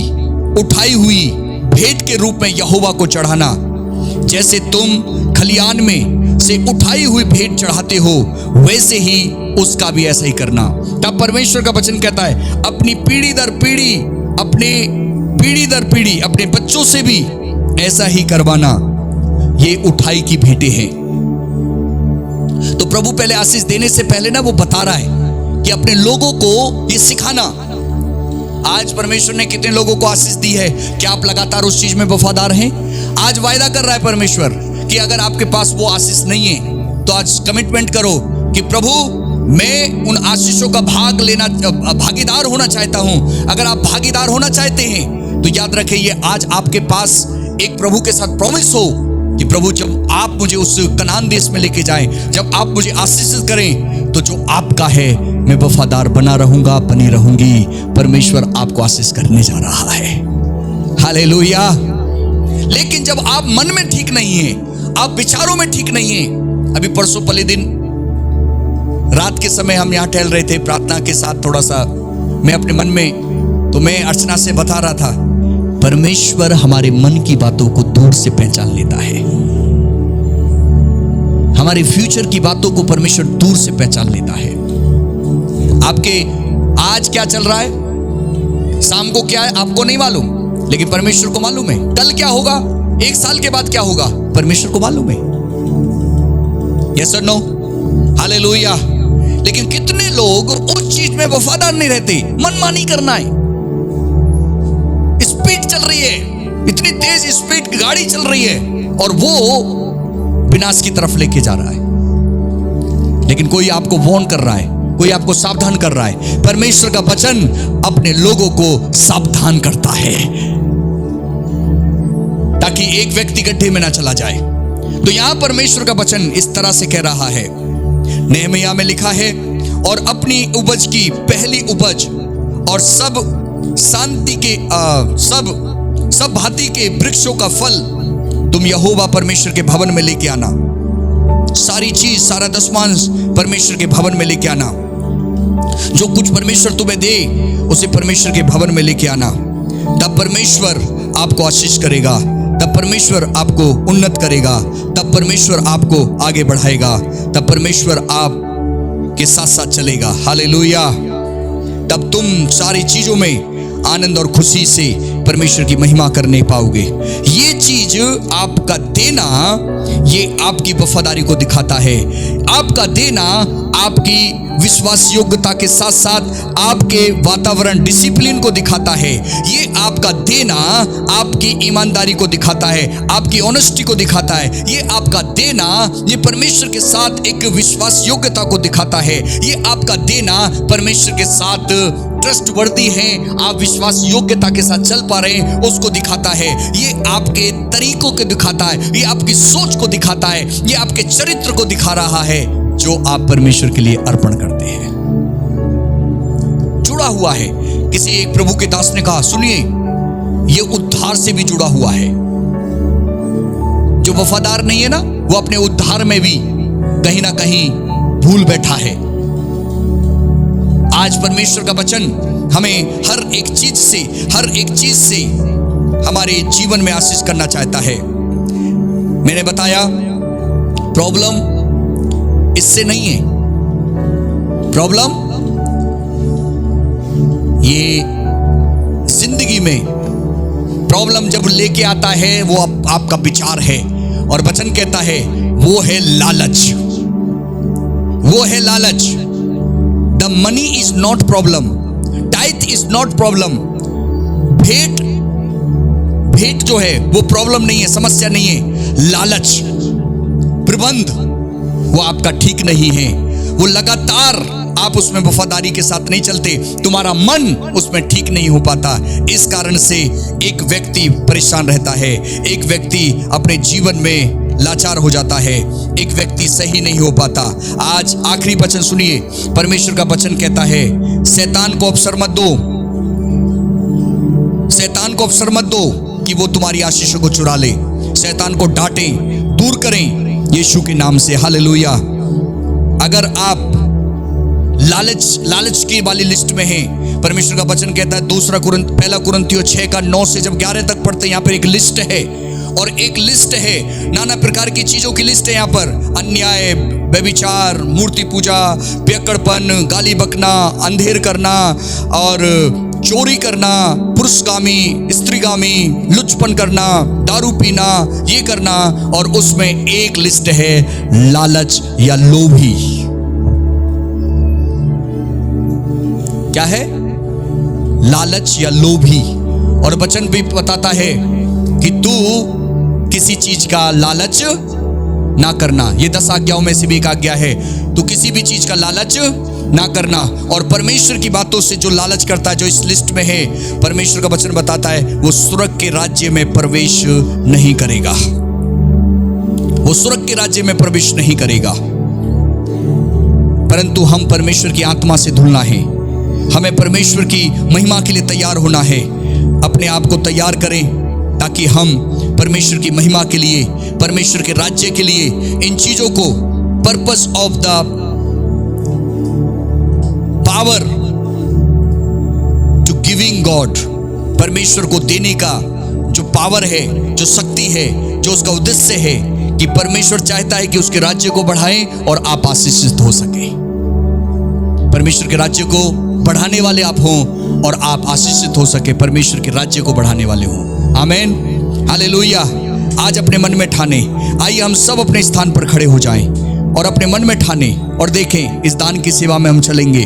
उठाई हुई भेंट के रूप में यहोवा को चढ़ाना। जैसे तुम खलियान में से उठाई हुई भेंट चढ़ाते हो, वैसे ही उसका भी ऐसा ही करना। तब परमेश्वर का वचन कहता है, अपनी पीढ़ी दर पीढ़ी, अपने पीढ़ी दर पीढ़ी अपने बच्चों से भी ऐसा ही करवाना। ये उठाई की भेंटें हैं। तो प्रभु पहले आशीष देने से पहले ना वो बता रहा है कि अपने लोगों को ये सिखाना। आज परमेश्वर ने कितने लोगों को आशीष दी है? क्या आप लगातार उस चीज में वफादार हैं? आज वायदा कर रहा है परमेश्वर कि अगर आपके पास वो आशीष नहीं है, तो आज कमिटमेंट करो कि प्रभु, मैं उन आशीषों का भागीदार होना चाहता हूं। अगर आप भागीदार होना चाहते हैं, तो याद रखें, ये आज आपके पास एक प्रभु के साथ प्रॉमिस हो कि प्रभु जब आप मुझे उस कनान देश में लेके जाएं, जब आप मुझे आशीषित करें, तो जो आपका है मैं वफादार बना रहूंगा, बनी रहूंगी। परमेश्वर आपको आशीष करने जा रहा है। हालेलुया। लेकिन जब आप मन में ठीक नहीं है, आप विचारों में ठीक नहीं है। अभी परसों पहले दिन रात के समय हम यहाँ टहल रहे थे प्रार्थना के साथ, थोड़ा सा मैं अपने मन में, तो मैं अर्चना से बता रहा था, परमेश्वर हमारे मन की बातों को दूर से पहचान लेता है। हमारे फ्यूचर की बातों को परमेश्वर दूर से पहचान लेता है। आपके आज क्या चल रहा है, शाम को क्या है आपको नहीं मालूम, लेकिन परमेश्वर को मालूम है। कल क्या होगा, एक साल के बाद क्या होगा, परमेश्वर को मालूम है। यस और नो? हालेलुया। लेकिन कितने लोग उस चीज में वफादार नहीं रहते, मनमानी करना है। स्पीड चल रही है, इतनी तेज स्पीड की गाड़ी चल रही है और वो विनाश की तरफ लेके जा रहा है। लेकिन कोई आपको वार्न कर रहा है, कोई आपको सावधान कर रहा है। परमेश्वर का वचन अपने लोगों को सावधान करता है ताकि एक व्यक्ति गड्ढे में ना चला जाए। तो यहां परमेश्वर का वचन इस तरह से कह रहा है, नेहमिया में लिखा है, और अपनी उपज की पहली उपज और सब शांति के सब भांति के वृक्षों का फल तुम यहोवा परमेश्वर के भवन में लेके आना। सारी चीज, सारा दशमांश परमेश्वर के भवन में लेके आना। जो कुछ परमेश्वर तुम्हें दे उसे परमेश्वर के भवन में लेके आना। तब परमेश्वर आपको आशीष करेगा, तब परमेश्वर आपको उन्नत करेगा, तब परमेश्वर आपको आगे बढ़ाएगा, तब परमेश्वर आप के साथ साथ चलेगा। हालेलुया। तब तुम सारी चीजों में आनंद और खुशी से परमेश्वर की महिमा करने पाओगे। ये चीज आपका देना, ये आपकी वफादारी को दिखाता है। आपका देना आपकी विश्वास योग्यता के साथ साथ आपके वातावरण डिसिप्लिन को दिखाता है। ये आपका देना आपकी ईमानदारी को दिखाता है, आपकी ऑनेस्टी को दिखाता है। ये आपका देना, ये परमेश्वर के साथ एक विश्वास योग्यता को दिखाता है। ये आपका देना परमेश्वर के साथ ट्रस्टवर्दी है, आप विश्वास योग्यता के साथ चल पा रहे हैं, उसको दिखाता है। ये आपके तरीकों को दिखाता है, ये आपकी सोच को दिखाता है, ये आपके चरित्र को दिखा रहा है जो आप परमेश्वर के लिए अर्पण करते हैं। जुड़ा हुआ है। किसी एक प्रभु के दास ने कहा, सुनिए, ये उद्धार से भी जुड़ा हुआ है। जो वफादार नहीं है ना, वो अपने उद्धार में भी कहीं ना कहीं भूल बैठा है। आज परमेश्वर का वचन हमें हर एक चीज से हमारे जीवन में आशीष करना चाहता है। मैंने बताया, प्रॉब्लम इससे नहीं है। प्रॉब्लम ये जिंदगी में प्रॉब्लम जब लेके आता है वो आपका विचार है, और वचन कहता है वो है लालच। वो है लालच। The money is not problem, tithe is not problem. भेंट जो है वो प्रॉब्लम नहीं है, समस्या नहीं है। लालच, प्रबंध, वो आपका ठीक नहीं है। वो लगातार आप उसमें वफादारी के साथ नहीं चलते, तुम्हारा मन उसमें ठीक नहीं हो पाता। इस कारण से एक व्यक्ति परेशान रहता है, एक व्यक्ति अपने जीवन में लाचार हो जाता है, एक व्यक्ति सही नहीं हो पाता। आज आखिरी वचन सुनिए, परमेश्वर का वचन कहता है, शैतान को अवसर मत दो, शैतान को अवसर मत दो कि वो तुम्हारी आशीषों को चुरा ले। शैतान को डांटें, दूर करें यीशु के नाम से। हालेलुया। अगर आप लालच की वाली लिस्ट में हैं, परमेश्वर का वचन कहता है, पहला कुरिन्थियों 6 का 9 से जब 11 तक पढ़ते हैं, यहाँ पर एक लिस्ट है, और एक लिस्ट है, नाना प्रकार की चीजों की लिस्ट है यहाँ पर। अन्याय, व्यभिचार, मूर्ति पूजा, पियक्कड़पन, गाली बकना, अंधेर करना और चोरी करना, पुरुषगामी, स्त्रीगामी, लुचपन करना, दारू पीना, ये करना। और उसमें एक लिस्ट है, लालच या लोभी। क्या है? लालच या लोभी। और वचन भी बताता है कि तू किसी चीज का लालच ना करना। ये 10 आज्ञाओं में से भी एक आज्ञा है, तो किसी भी चीज का लालच ना करना। और परमेश्वर की बातों से जो लालच करता है, जो इस लिस्ट में है, परमेश्वर का वचन बताता है वो स्वर्ग के राज्य में प्रवेश नहीं करेगा। वो स्वर्ग के राज्य में प्रवेश नहीं करेगा। परंतु हम परमेश्वर की आत्मा से धुलना है, हमें परमेश्वर की महिमा के लिए तैयार होना है। अपने आप को तैयार करें ताकि हम परमेश्वर की महिमा के लिए, परमेश्वर के राज्य के लिए इन चीजों को, purpose of the power to giving God, परमेश्वर को देने का जो पावर है, जो शक्ति है, जो उसका उद्देश्य है कि परमेश्वर चाहता है कि उसके राज्य को बढ़ाएं और आप आशीषित हो सके। परमेश्वर के राज्य को बढ़ाने वाले आप हों और आप आशीषित हो सके, परमेश्वर के राज्य को बढ़ाने वाले हों। आमीन, हालेलुया। आज अपने मन में ठाने, आइए हम सब अपने स्थान पर खड़े हो जाएं और अपने मन में ठाने और देखें इस दान की सेवा में हम चलेंगे।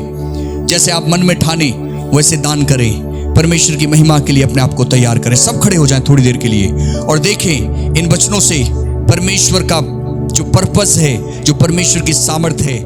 जैसे आप मन में ठाने वैसे दान करें, परमेश्वर की महिमा के लिए अपने आप को तैयार करें। सब खड़े हो जाएं थोड़ी देर के लिए और देखें इन वचनों से परमेश्वर का जो पर्पस है, जो परमेश्वर की सामर्थ है।